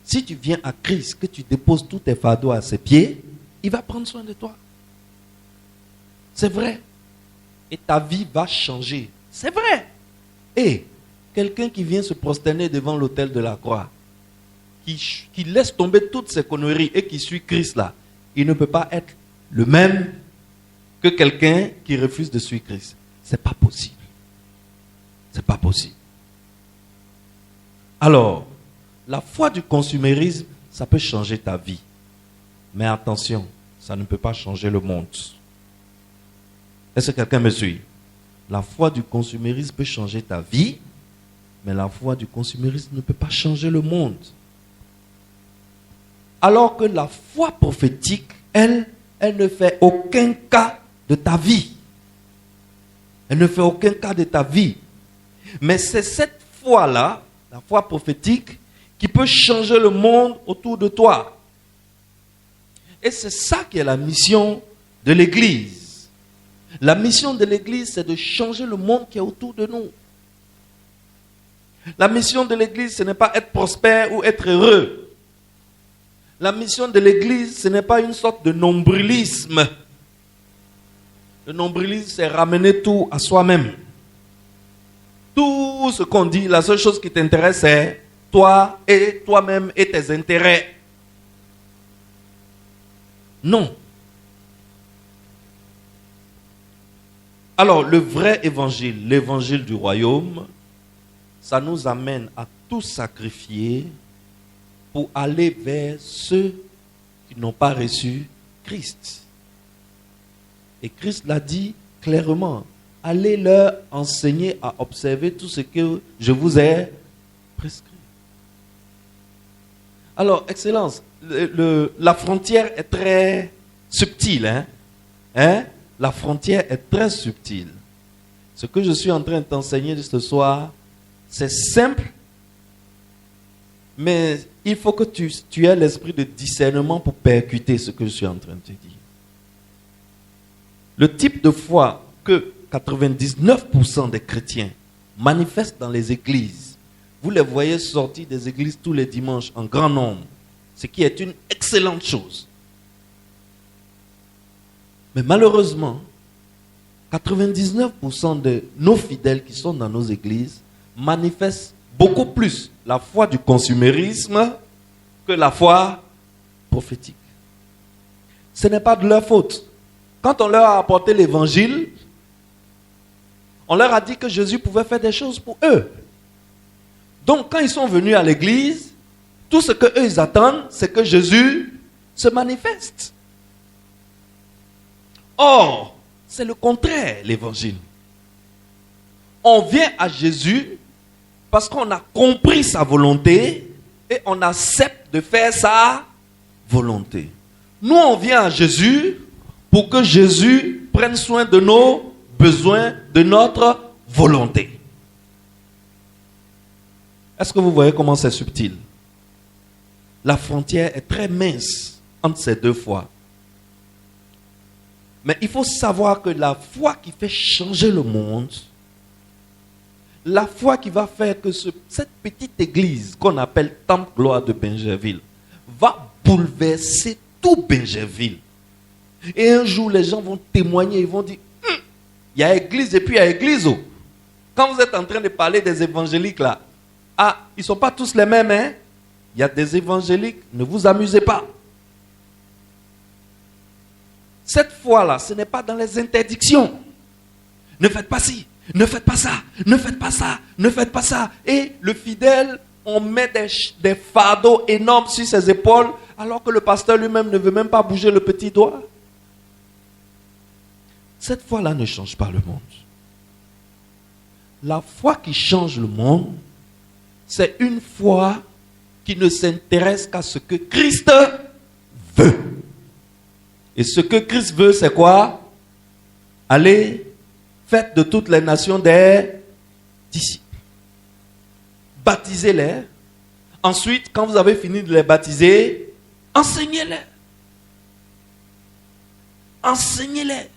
si tu viens à Christ, que tu déposes tous tes fardeaux à ses pieds, il va prendre soin de toi. C'est vrai. Et ta vie va changer. C'est vrai. Et quelqu'un qui vient se prosterner devant l'autel de la croix, qui laisse tomber toutes ses conneries et qui suit Christ là, il ne peut pas être le même que quelqu'un qui refuse de suivre Christ. C'est pas possible. C'est pas possible. Alors, la foi du consumérisme, ça peut changer ta vie. Mais attention, ça ne peut pas changer le monde. Est-ce que quelqu'un me suit? La foi du consumérisme peut changer ta vie, mais la foi du consumérisme ne peut pas changer le monde. Alors que la foi prophétique, elle ne fait aucun cas de ta vie. Elle ne fait aucun cas de ta vie. Mais c'est cette foi-là, la foi prophétique, qui peut changer le monde autour de toi. Et c'est ça qui est la mission de l'Église. La mission de l'Église, c'est de changer le monde qui est autour de nous. La mission de l'Église, ce n'est pas être prospère ou être heureux. La mission de l'Église, ce n'est pas une sorte de nombrilisme. Le nombrilisme, c'est ramener tout à soi-même. Tout ce qu'on dit, la seule chose qui t'intéresse, c'est toi et toi-même et tes intérêts. Non. Alors, le vrai évangile, l'évangile du royaume, ça nous amène à tout sacrifier pour aller vers ceux qui n'ont pas reçu Christ. Et Christ l'a dit clairement. Allez leur enseigner à observer tout ce que je vous ai prescrit. Alors, Excellence, la frontière est très subtile. La frontière est très subtile. Ce que je suis en train de t'enseigner ce soir, c'est simple, mais il faut que tu aies l'esprit de discernement pour percuter ce que je suis en train de te dire. Le type de foi que 99% des chrétiens manifestent dans les églises. Vous les voyez sortir des églises tous les dimanches en grand nombre, ce qui est une excellente chose. Mais malheureusement, 99% de nos fidèles qui sont dans nos églises manifestent beaucoup plus la foi du consumérisme que la foi prophétique. Ce n'est pas de leur faute. Quand on leur a apporté l'évangile, on leur a dit que Jésus pouvait faire des choses pour eux. Donc quand ils sont venus à l'église, tout ce qu'eux ils attendent, c'est que Jésus se manifeste. Or, c'est le contraire, l'évangile. On vient à Jésus parce qu'on a compris sa volonté et on accepte de faire sa volonté. Nous, on vient à Jésus pour que Jésus prenne soin de nos besoins, de notre volonté. Est-ce que vous voyez comment c'est subtil? La frontière est très mince entre ces deux fois. Mais il faut savoir que la foi qui fait changer le monde, la foi qui va faire que cette petite église qu'on appelle Temple Gloire de Bingerville va bouleverser tout Bingerville. Et un jour, les gens vont témoigner, ils vont dire, il y a église et puis il y a église. Oh. Quand vous êtes en train de parler des évangéliques là, ils ne sont pas tous les mêmes, hein? Il y a des évangéliques, ne vous amusez pas. Cette foi-là, ce n'est pas dans les interdictions. Ne faites pas ci, ne faites pas ça, ne faites pas ça, ne faites pas ça. Et le fidèle, on met des fardeaux énormes sur ses épaules, alors que le pasteur lui-même ne veut même pas bouger le petit doigt. Cette foi-là ne change pas le monde. La foi qui change le monde, c'est une foi qui ne s'intéresse qu'à ce que Christ veut. Et ce que Christ veut, c'est quoi? Allez, faites de toutes les nations des disciples. Baptisez-les. Ensuite, quand vous avez fini de les baptiser, enseignez-les. Enseignez-les.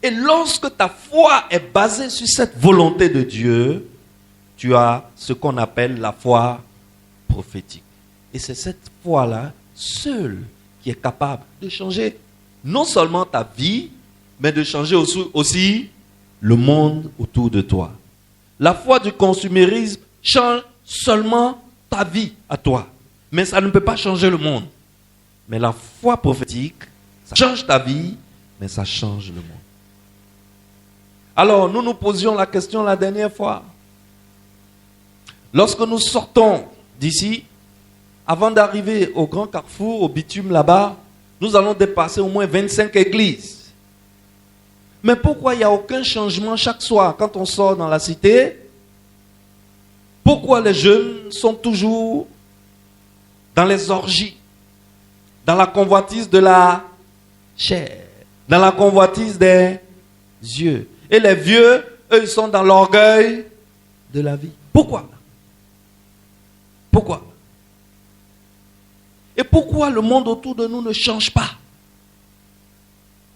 Et lorsque ta foi est basée sur cette volonté de Dieu, tu as ce qu'on appelle la foi prophétique. Et c'est cette foi-là, seule, qui est capable de changer non seulement ta vie, mais de changer aussi le monde autour de toi. La foi du consumérisme change seulement ta vie à toi, mais ça ne peut pas changer le monde. Mais la foi prophétique, ça change ta vie, mais ça change le monde. Alors, nous nous posions la question la dernière fois. Lorsque nous sortons d'ici, avant d'arriver au grand carrefour, au bitume là-bas, nous allons dépasser au moins 25 églises. Mais pourquoi il n'y a aucun changement chaque soir quand on sort dans la cité? Pourquoi les jeunes sont toujours dans les orgies, dans la convoitise de la chair, dans la convoitise des yeux? Et les vieux, eux, ils sont dans l'orgueil de la vie. Pourquoi? Pourquoi? Et pourquoi le monde autour de nous ne change pas?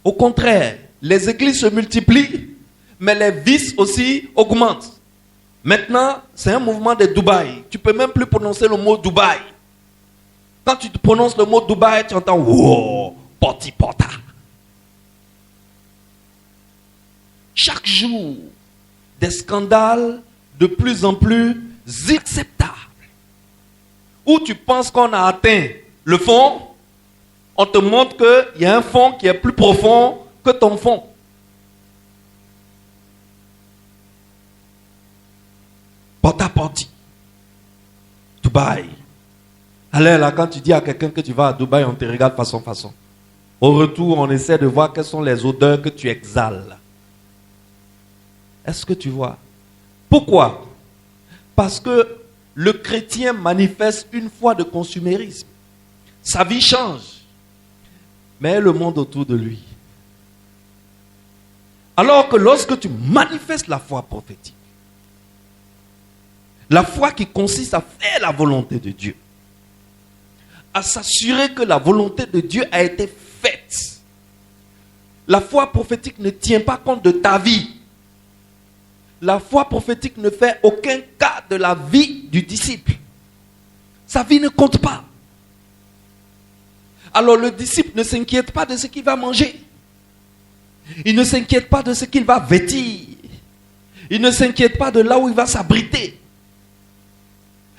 Au contraire, les églises se multiplient, mais les vices aussi augmentent. Maintenant, c'est un mouvement de Dubaï. Tu ne peux même plus prononcer le mot Dubaï. Quand tu prononces le mot Dubaï, tu entends wow, porti porta. Chaque jour, des scandales de plus en plus inacceptables. Où tu penses qu'on a atteint le fond, on te montre qu'il y a un fond qui est plus profond que ton fond. Porte-à-porte. Dubaï. Alors là, quand tu dis à quelqu'un que tu vas à Dubaï, on te regarde façon. Au retour, on essaie de voir quelles sont les odeurs que tu exhales. Est-ce que tu vois? Pourquoi? Parce que le chrétien manifeste une foi de consumérisme. Sa vie change, mais le monde autour de lui. Alors que lorsque tu manifestes la foi prophétique, la foi qui consiste à faire la volonté de Dieu, à s'assurer que la volonté de Dieu a été faite. La foi prophétique ne tient pas compte de ta vie. La foi prophétique ne fait aucun cas de la vie du disciple. Sa vie ne compte pas. Alors le disciple ne s'inquiète pas de ce qu'il va manger. Il ne s'inquiète pas de ce qu'il va vêtir. Il ne s'inquiète pas de là où il va s'abriter.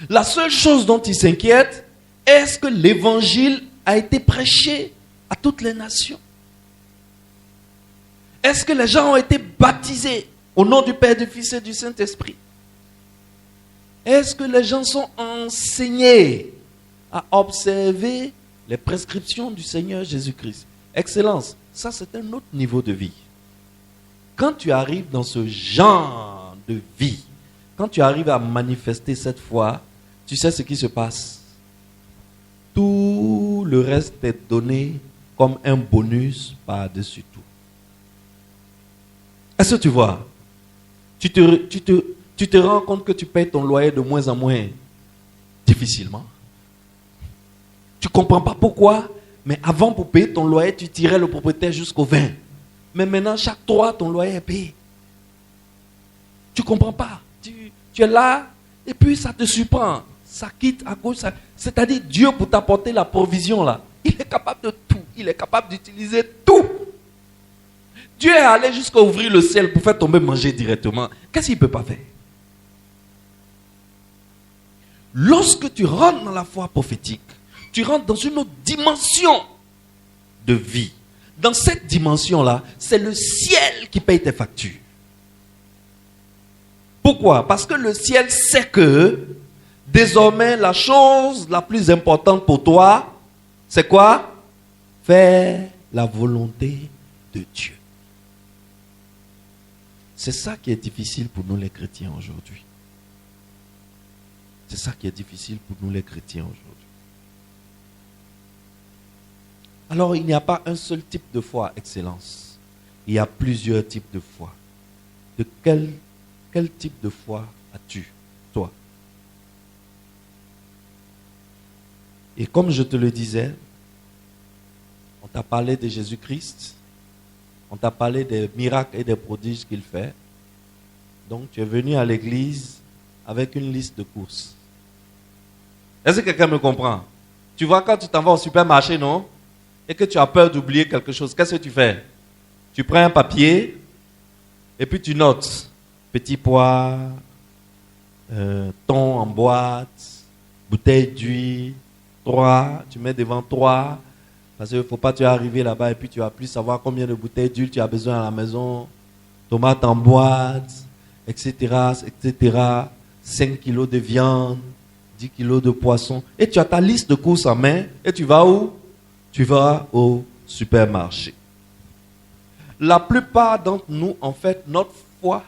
La seule chose dont il s'inquiète, est-ce que l'évangile a été prêché à toutes les nations? Est-ce que les gens ont été baptisés au nom du Père, du Fils et du Saint-Esprit? Est-ce que les gens sont enseignés à observer les prescriptions du Seigneur Jésus-Christ? Excellence, ça c'est un autre niveau de vie. Quand tu arrives dans ce genre de vie, quand tu arrives à manifester cette foi, tu sais ce qui se passe. Tout le reste est donné comme un bonus par-dessus tout. Est-ce que tu vois? Tu te rends compte que tu payes ton loyer de moins en moins difficilement. Tu ne comprends pas pourquoi, mais avant pour payer ton loyer, tu tirais le propriétaire jusqu'au 20. Mais maintenant, chaque 3, ton loyer est payé. Tu ne comprends pas. Tu es là, et puis ça te surprend. Ça quitte à gauche. C'est-à-dire, Dieu, pour t'apporter la provision, là, il est capable de tout. Il est capable d'utiliser tout. Dieu est allé jusqu'à ouvrir le ciel pour faire tomber manger directement. Qu'est-ce qu'il ne peut pas faire? Lorsque tu rentres dans la foi prophétique, tu rentres dans une autre dimension de vie. Dans cette dimension-là, c'est le ciel qui paye tes factures. Pourquoi? Parce que le ciel sait que désormais, la chose la plus importante pour toi, c'est quoi? Faire la volonté de Dieu. C'est ça qui est difficile pour nous les chrétiens aujourd'hui. C'est ça qui est difficile pour nous les chrétiens aujourd'hui. Alors, il n'y a pas un seul type de foi, Excellence. Il y a plusieurs types de foi. De quel type de foi as-tu, toi? Et comme je te le disais, on t'a parlé de Jésus-Christ, on t'a parlé des miracles et des prodiges qu'il fait. Donc, tu es venu à l'église avec une liste de courses. Est-ce que quelqu'un me comprend? Tu vois, quand tu t'en vas au supermarché, non? Et que tu as peur d'oublier quelque chose, qu'est-ce que tu fais? Tu prends un papier et puis tu notes petit pois, thon en boîte, bouteille d'huile, 3, tu mets devant 3, parce qu'il ne faut pas tu arriver là-bas et puis tu vas plus savoir combien de bouteilles d'huile tu as besoin à la maison, tomates en boîte, etc., etc., 5 kilos de viande, 10 kilos de poisson, et tu as ta liste de courses en main, et tu vas où? Tu vas au supermarché. La plupart d'entre nous, en fait, notre foi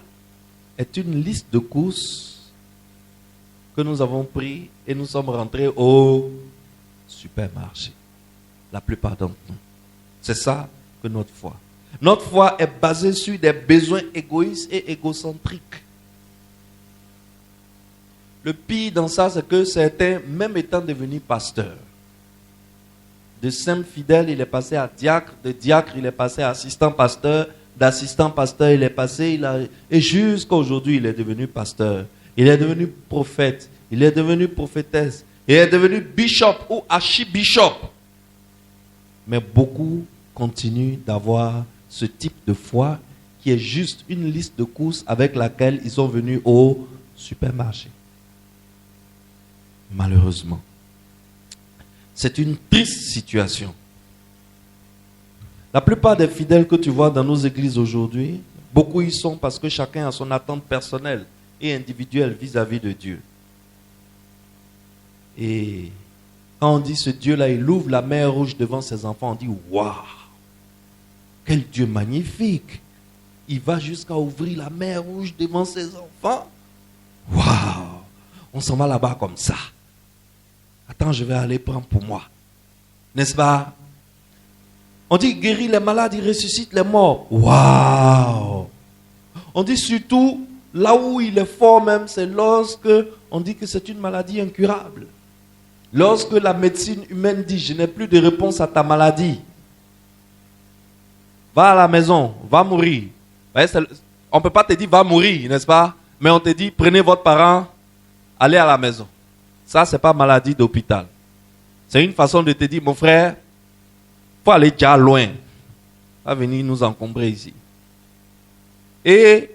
est une liste de courses que nous avons pris et nous sommes rentrés au supermarché. La plupart d'entre nous. C'est ça que notre foi. Notre foi est basée sur des besoins égoïstes et égocentriques. Le pire dans ça, c'est que certains, même étant devenus pasteurs, de simple fidèle, il est passé à diacre, de diacre, il est passé à assistant pasteur, d'assistant pasteur, il est passé, et jusqu'à aujourd'hui, il est devenu pasteur. Il est devenu prophète, il est devenu prophétesse, il est devenu bishop ou archibishop. Mais beaucoup continuent d'avoir ce type de foi qui est juste une liste de courses avec laquelle ils sont venus au supermarché. Malheureusement. C'est une triste situation. La plupart des fidèles que tu vois dans nos églises aujourd'hui, beaucoup y sont parce que chacun a son attente personnelle et individuelle vis-à-vis de Dieu. Et quand on dit ce Dieu-là, il ouvre la mer rouge devant ses enfants, on dit « Waouh! Quel Dieu magnifique! Il va jusqu'à ouvrir la mer rouge devant ses enfants. Waouh! On s'en va là-bas comme ça. Attends, je vais aller prendre pour moi. » N'est-ce pas? On dit guérit les malades, il ressuscite les morts. Waouh! On dit surtout, là où il est fort même, c'est lorsque on dit que c'est une maladie incurable. Lorsque la médecine humaine dit, je n'ai plus de réponse à ta maladie. Va à la maison, va mourir. On ne peut pas te dire va mourir, n'est-ce pas? Mais on te dit prenez votre parent, allez à la maison. Ça, ce n'est pas maladie d'hôpital. C'est une façon de te dire, mon frère, il faut aller déjà loin. Va venir nous encombrer ici. Et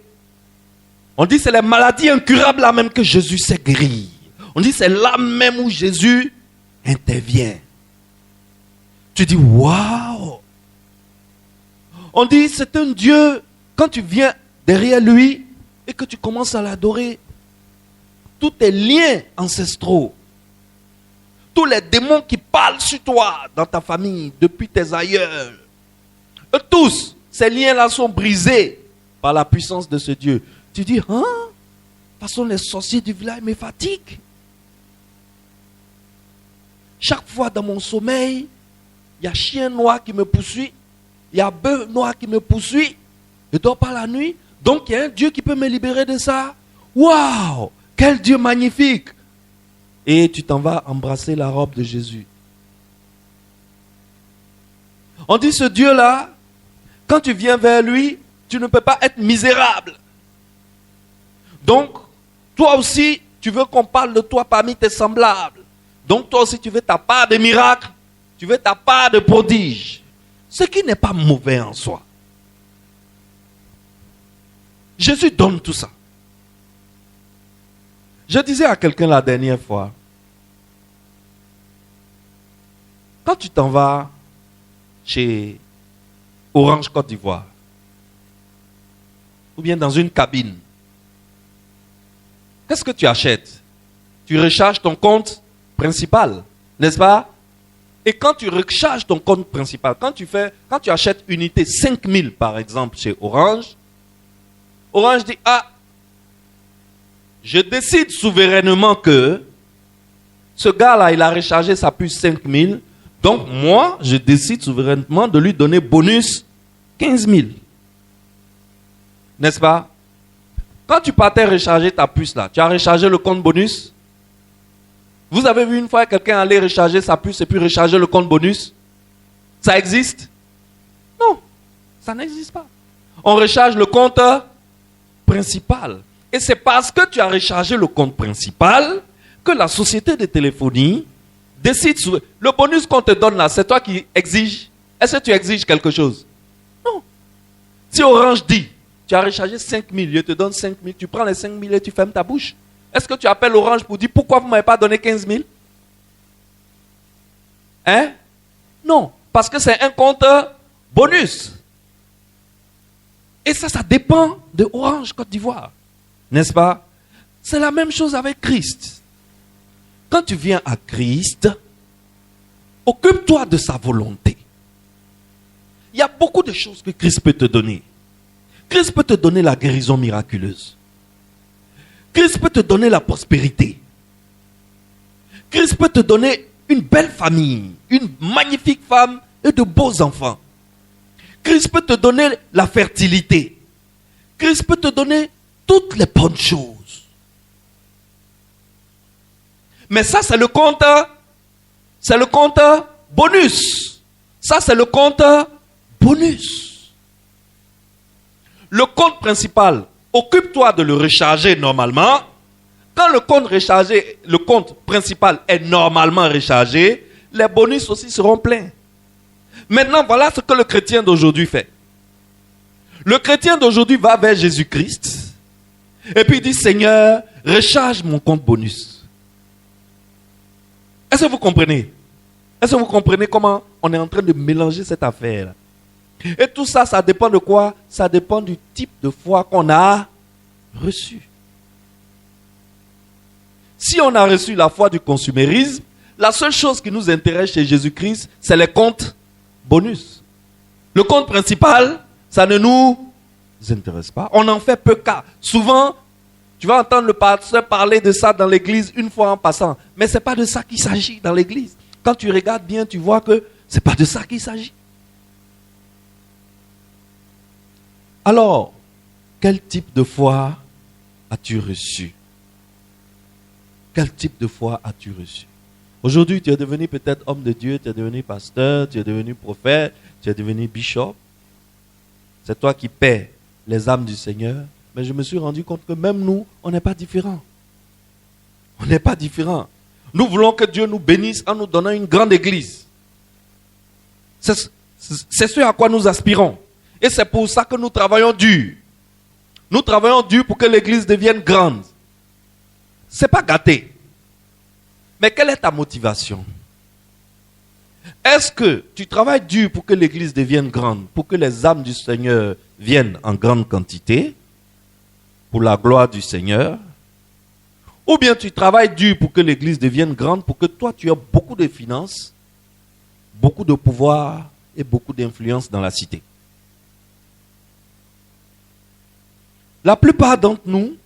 on dit c'est les maladies incurables là même que Jésus sait guérir. On dit c'est là même où Jésus intervient. Tu dis waouh. On dit c'est un Dieu, quand tu viens derrière lui et que tu commences à l'adorer, tous tes liens ancestraux, tous les démons qui parlent sur toi dans ta famille depuis tes aïeuls, tous ces liens-là sont brisés par la puissance de ce Dieu. Tu dis, hein? De toute façon, les sorciers du village me fatiguent. Chaque fois dans mon sommeil, il y a chien noir qui me poursuit, il y a bœuf noir qui me poursuit. Je ne dors pas la nuit. Donc, il y a un Dieu qui peut me libérer de ça. Waouh! Quel Dieu magnifique! Et tu t'en vas embrasser la robe de Jésus. On dit ce Dieu-là, quand tu viens vers lui, tu ne peux pas être misérable. Donc, toi aussi, tu veux qu'on parle de toi parmi tes semblables. Donc, toi aussi, tu veux ta part de miracles, tu veux ta part de prodiges. Ce qui n'est pas mauvais en soi. Jésus donne tout ça. Je disais à quelqu'un la dernière fois, quand tu t'en vas chez Orange Côte d'Ivoire, ou bien dans une cabine, qu'est-ce que tu achètes? Tu recharges ton compte principal, n'est-ce pas? Et quand tu recharges ton compte principal, quand tu achètes unité 5000 par exemple chez Orange, Orange dit, ah, je décide souverainement que ce gars-là, il a rechargé sa puce 5000. Donc, moi, je décide souverainement de lui donner bonus 15 000. N'est-ce pas? Quand tu partais recharger ta puce là, tu as rechargé le compte bonus? Vous avez vu une fois quelqu'un aller recharger sa puce et puis recharger le compte bonus? Ça existe? Non, ça n'existe pas. On recharge le compte principal. Et c'est parce que tu as rechargé le compte principal que la société de téléphonie décide. Le bonus qu'on te donne là, c'est toi qui exiges. Est-ce que tu exiges quelque chose? Non. Si Orange dit, tu as rechargé 5 000, je te donne 5 000, tu prends les 5 000 et tu fermes ta bouche. Est-ce que tu appelles Orange pour dire pourquoi vous ne m'avez pas donné 15 000? Hein? Non. Parce que c'est un compte bonus. Et ça dépend de Orange Côte d'Ivoire. N'est-ce pas? C'est la même chose avec Christ. Quand tu viens à Christ, occupe-toi de sa volonté. Il y a beaucoup de choses que Christ peut te donner. Christ peut te donner la guérison miraculeuse. Christ peut te donner la prospérité. Christ peut te donner une belle famille, une magnifique femme et de beaux enfants. Christ peut te donner la fertilité. Christ peut te donner toutes les bonnes choses. Mais ça, c'est le compte bonus. Ça, c'est le compte bonus. Le compte principal, occupe-toi de le recharger normalement. Quand le compte principal est normalement rechargé, les bonus aussi seront pleins. Maintenant, voilà ce que le chrétien d'aujourd'hui fait. Le chrétien d'aujourd'hui va vers Jésus-Christ et puis il dit, Seigneur, recharge mon compte bonus. Est-ce que vous comprenez? Est-ce que vous comprenez comment on est en train de mélanger cette affaire? Et tout ça, ça dépend de quoi? Ça dépend du type de foi qu'on a reçu. Si on a reçu la foi du consumérisme, la seule chose qui nous intéresse chez Jésus-Christ, c'est les comptes bonus. Le compte principal, ça ne nous intéresse pas. On en fait peu cas. Souvent, tu vas entendre le pasteur parler de ça dans l'église une fois en passant. Mais ce n'est pas de ça qu'il s'agit dans l'église. Quand tu regardes bien, tu vois que ce n'est pas de ça qu'il s'agit. Alors, quel type de foi as-tu reçu? Quel type de foi as-tu reçu? Aujourd'hui, tu es devenu peut-être homme de Dieu, tu es devenu pasteur, tu es devenu prophète, tu es devenu bishop. C'est toi qui paies les âmes du Seigneur, mais je me suis rendu compte que même nous, on n'est pas différents. On n'est pas différents. Nous voulons que Dieu nous bénisse en nous donnant une grande église. C'est ce à quoi nous aspirons. Et c'est pour ça que nous travaillons dur. Nous travaillons dur pour que l'église devienne grande. C'est pas gâté. Mais quelle est ta motivation? Est-ce que tu travailles dur pour que l'église devienne grande, pour que les âmes du Seigneur viennent en grande quantité, pour la gloire du Seigneur? Ou bien tu travailles dur pour que l'église devienne grande, pour que toi tu aies beaucoup de finances, beaucoup de pouvoir et beaucoup d'influence dans la cité? La plupart d'entre nous,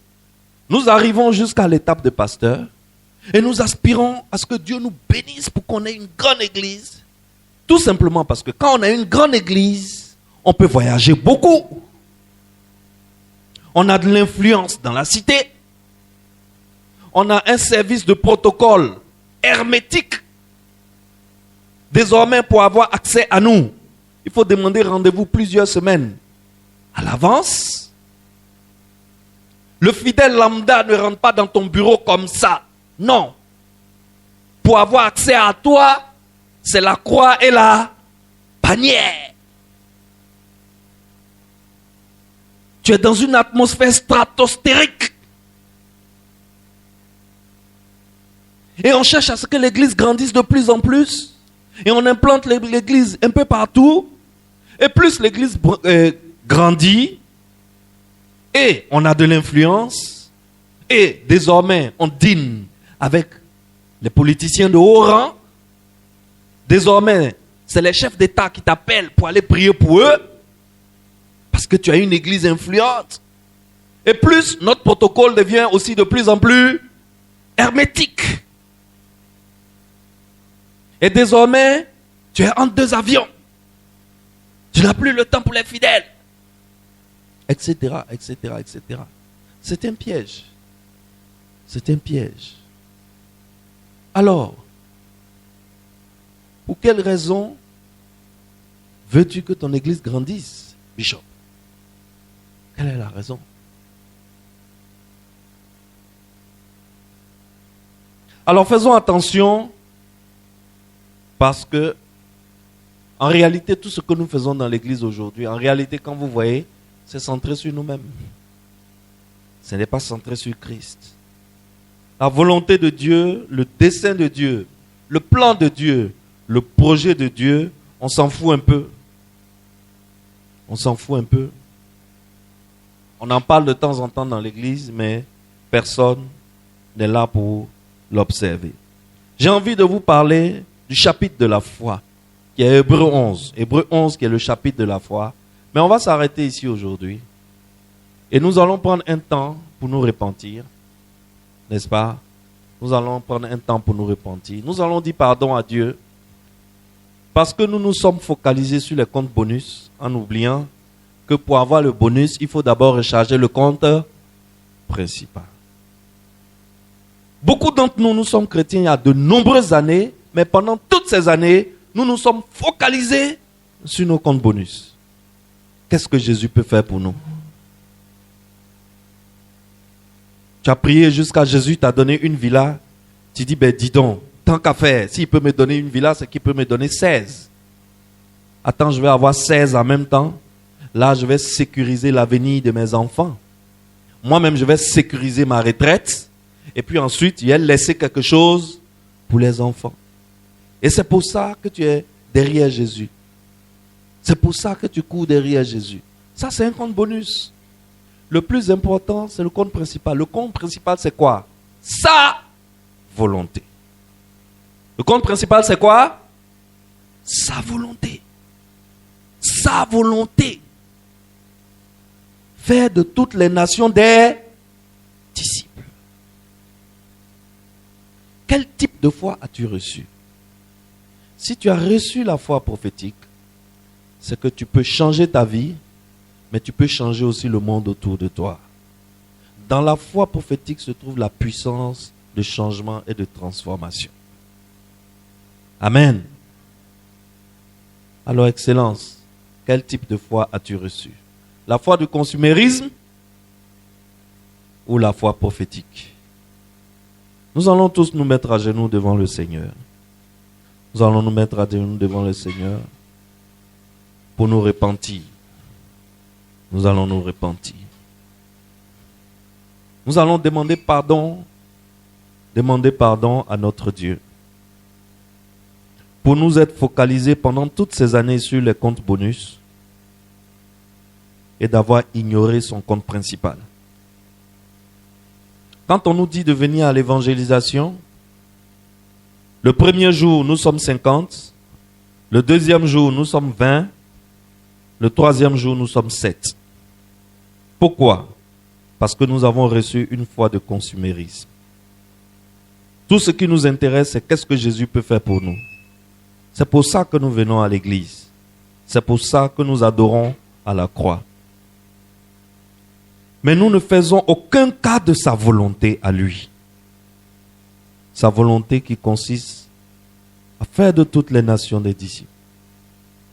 nous arrivons jusqu'à l'étape de pasteur et nous aspirons à ce que Dieu nous bénisse pour qu'on ait une grande église. Tout simplement parce que quand on a une grande église, on peut voyager beaucoup. On a de l'influence dans la cité. On a un service de protocole hermétique. Désormais, pour avoir accès à nous, il faut demander rendez-vous plusieurs semaines à l'avance. Le fidèle lambda ne rentre pas dans ton bureau comme ça. Non. Pour avoir accès à toi, c'est la croix et la bannière. Tu es dans une atmosphère stratosphérique. Et on cherche à ce que l'église grandisse de plus en plus. Et on implante l'église un peu partout. Et plus l'église grandit, et on a de l'influence, et désormais on dîne avec les politiciens de haut rang. Désormais, c'est les chefs d'État qui t'appellent pour aller prier pour eux, parce que tu as une église influente. Et plus notre protocole devient aussi de plus en plus hermétique. Et désormais, tu es entre deux avions. Tu n'as plus le temps pour les fidèles. Etc., etc., etc. C'est un piège. C'est un piège. Alors, pour quelle raison veux-tu que ton église grandisse, Bishop? Quelle est la raison? Alors faisons attention, parce que en réalité, tout ce que nous faisons dans l'église aujourd'hui, en réalité, quand vous voyez, c'est centré sur nous-mêmes. Ce n'est pas centré sur Christ. La volonté de Dieu, le dessein de Dieu, le plan de Dieu, le projet de Dieu, on s'en fout un peu. On s'en fout un peu. On en parle de temps en temps dans l'église, mais personne n'est là pour l'observer. J'ai envie de vous parler du chapitre de la foi, qui est Hébreux 11. Hébreux 11 qui est le chapitre de la foi. Mais on va s'arrêter ici aujourd'hui. Et nous allons prendre un temps pour nous repentir. N'est-ce pas? Nous allons prendre un temps pour nous repentir. Nous allons dire pardon à Dieu. Parce que nous nous sommes focalisés sur les comptes bonus, en oubliant que pour avoir le bonus, il faut d'abord recharger le compte principal. Beaucoup d'entre nous, nous sommes chrétiens il y a de nombreuses années, mais pendant toutes ces années, nous nous sommes focalisés sur nos comptes bonus. Qu'est-ce que Jésus peut faire pour nous? Tu as prié jusqu'à Jésus t'a donné une villa. Tu dis, ben dis donc, tant qu'à faire, s'il peut me donner une villa, c'est qu'il peut me donner 16. Attends, je vais avoir 16 en même temps. Là, je vais sécuriser l'avenir de mes enfants. Moi-même, je vais sécuriser ma retraite. Et puis ensuite, je vais laisser quelque chose pour les enfants. Et c'est pour ça que tu es derrière Jésus. C'est pour ça que tu cours derrière Jésus. Ça, c'est un compte bonus. Le plus important, c'est le compte principal. Le compte principal, c'est quoi? Sa volonté. Le compte principal, c'est quoi? Sa volonté. Sa volonté. Faire de toutes les nations des disciples. Quel type de foi as-tu reçu? Si tu as reçu la foi prophétique, c'est que tu peux changer ta vie, mais tu peux changer aussi le monde autour de toi. Dans la foi prophétique se trouve la puissance de changement et de transformation. Amen. Alors, Excellence, quel type de foi as-tu reçu? La foi du consumérisme ou la foi prophétique? Nous allons tous nous mettre à genoux devant le Seigneur. Nous allons nous mettre à genoux devant le Seigneur pour nous repentir. Nous allons nous repentir. Nous allons demander pardon à notre Dieu pour nous être focalisés pendant toutes ces années sur les comptes bonus et d'avoir ignoré son compte principal. Quand on nous dit de venir à l'évangélisation, le premier jour, nous sommes 50, le deuxième jour, nous sommes 20, le troisième jour, nous sommes 7. Pourquoi? Parce que nous avons reçu une foi de consumérisme. Tout ce qui nous intéresse, c'est qu'est-ce que Jésus peut faire pour nous. C'est pour ça que nous venons à l'église. C'est pour ça que nous adorons à la croix. Mais nous ne faisons aucun cas de sa volonté à lui. Sa volonté qui consiste à faire de toutes les nations des disciples,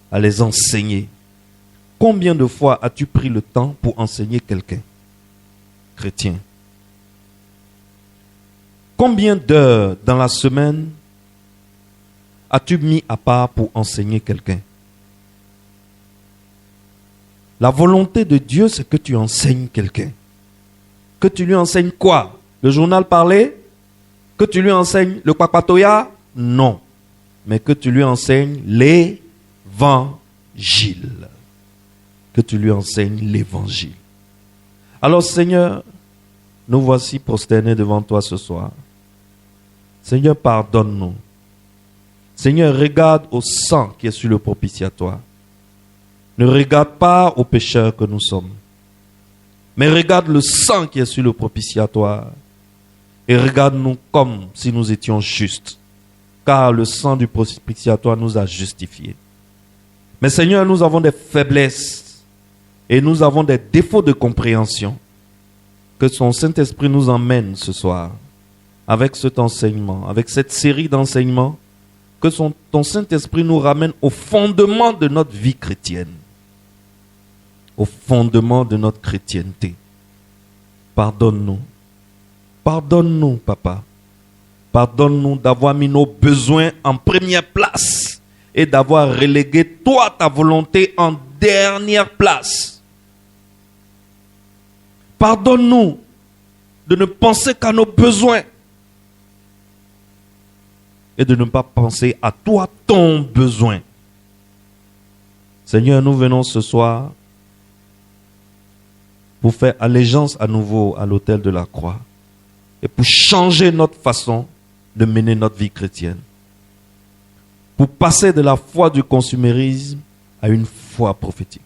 à les enseigner. Combien de fois as-tu pris le temps pour enseigner quelqu'un, chrétien? Combien d'heures dans la semaine as-tu mis à part pour enseigner quelqu'un? La volonté de Dieu, c'est que tu enseignes quelqu'un. Que tu lui enseignes quoi? Le journal parlé? Que tu lui enseignes le kwakpatoya? Non. Mais que tu lui enseignes l'évangile. Que tu lui enseignes l'évangile. Alors Seigneur, nous voici prosternés devant toi ce soir. Seigneur, pardonne-nous. Seigneur, regarde au sang qui est sur le propitiatoire. Ne regarde pas aux pécheurs que nous sommes. Mais regarde le sang qui est sur le propitiatoire. Et regarde-nous comme si nous étions justes. Car le sang du propitiatoire nous a justifiés. Mais Seigneur, nous avons des faiblesses. Et nous avons des défauts de compréhension. Que ton Saint-Esprit nous emmène ce soir. Avec cet enseignement. Avec cette série d'enseignements. Que ton Saint-Esprit nous ramène au fondement de notre vie chrétienne. Au fondement de notre chrétienté. Pardonne-nous. Pardonne-nous, Papa. Pardonne-nous d'avoir mis nos besoins en première place et d'avoir relégué toi, ta volonté, en dernière place. Pardonne-nous de ne penser qu'à nos besoins et de ne pas penser à toi, ton besoin. Seigneur, nous venons ce soir pour faire allégeance à nouveau à l'autel de la croix et pour changer notre façon de mener notre vie chrétienne. Pour passer de la foi du consumérisme à une foi prophétique.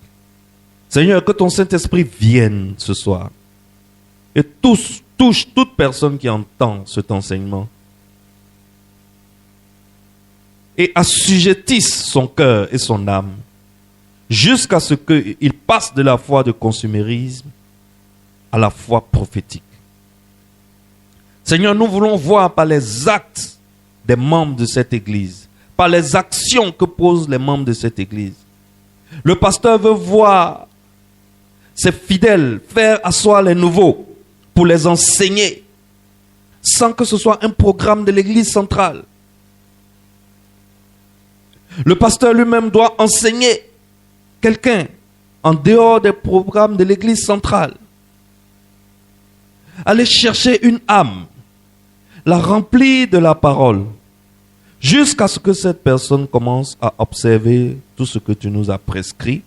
Seigneur, que ton Saint-Esprit vienne ce soir et touche toute personne qui entend cet enseignement et assujettisse son cœur et son âme jusqu'à ce qu'il passe de la foi de consumérisme à la foi prophétique. Seigneur, nous voulons voir par les actes des membres de cette église, par les actions que posent les membres de cette église. Le pasteur veut voir ses fidèles faire asseoir les nouveaux pour les enseigner, sans que ce soit un programme de l'église centrale. Le pasteur lui-même doit enseigner quelqu'un en dehors des programmes de l'église centrale. Aller chercher une âme, la remplir de la parole, jusqu'à ce que cette personne commence à observer tout ce que tu nous as prescrit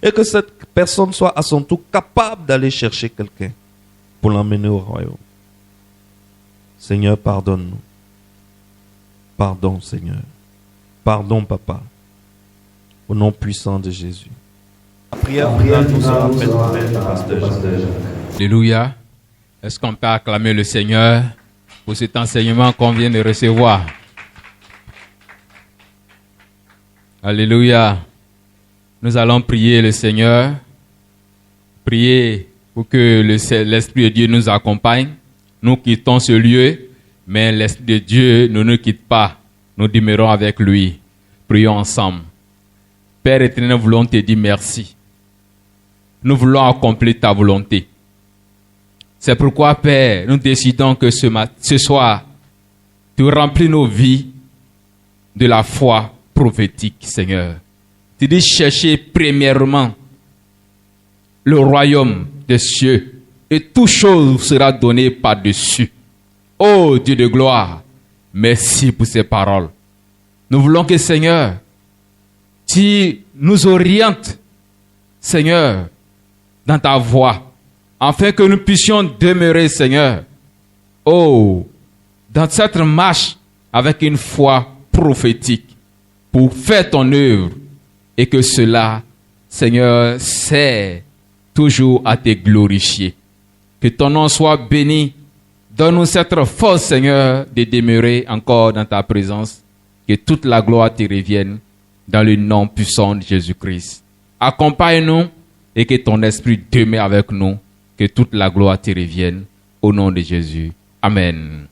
et que cette personne soit à son tour capable d'aller chercher quelqu'un pour l'emmener au royaume. Seigneur, pardonne-nous. Pardon, Seigneur. Pardon, Papa. Au nom puissant de Jésus. La prière nous sera faite par le pasteur Jean. Alléluia. Est-ce qu'on peut acclamer le Seigneur pour cet enseignement qu'on vient de recevoir? Alléluia. Nous allons prier le Seigneur. Prier pour que l'Esprit de Dieu nous accompagne. Nous quittons ce lieu, mais l'Esprit de Dieu ne nous quitte pas. Nous demeurons avec lui. Prions ensemble. Père éternel, nous voulons te dire merci. nous voulons accomplir ta volonté. C'est pourquoi, Père, nous décidons que ce soir, tu remplis nos vies de la foi prophétique, Seigneur. Tu dis chercher premièrement le royaume des cieux et toute chose vous sera donnée par-dessus. Ô Dieu de gloire, merci pour ces paroles. Nous voulons que, Seigneur, tu nous orientes, Seigneur, dans ta voie, afin que nous puissions demeurer, Seigneur, dans cette marche avec une foi prophétique pour faire ton œuvre et que cela, Seigneur, sert toujours à te glorifier. Que ton nom soit béni. Donne-nous cette force, Seigneur, de demeurer encore dans ta présence. Que toute la gloire te revienne dans le nom puissant de Jésus-Christ. Accompagne-nous et que ton esprit demeure avec nous. Que toute la gloire te revienne au nom de Jésus. Amen.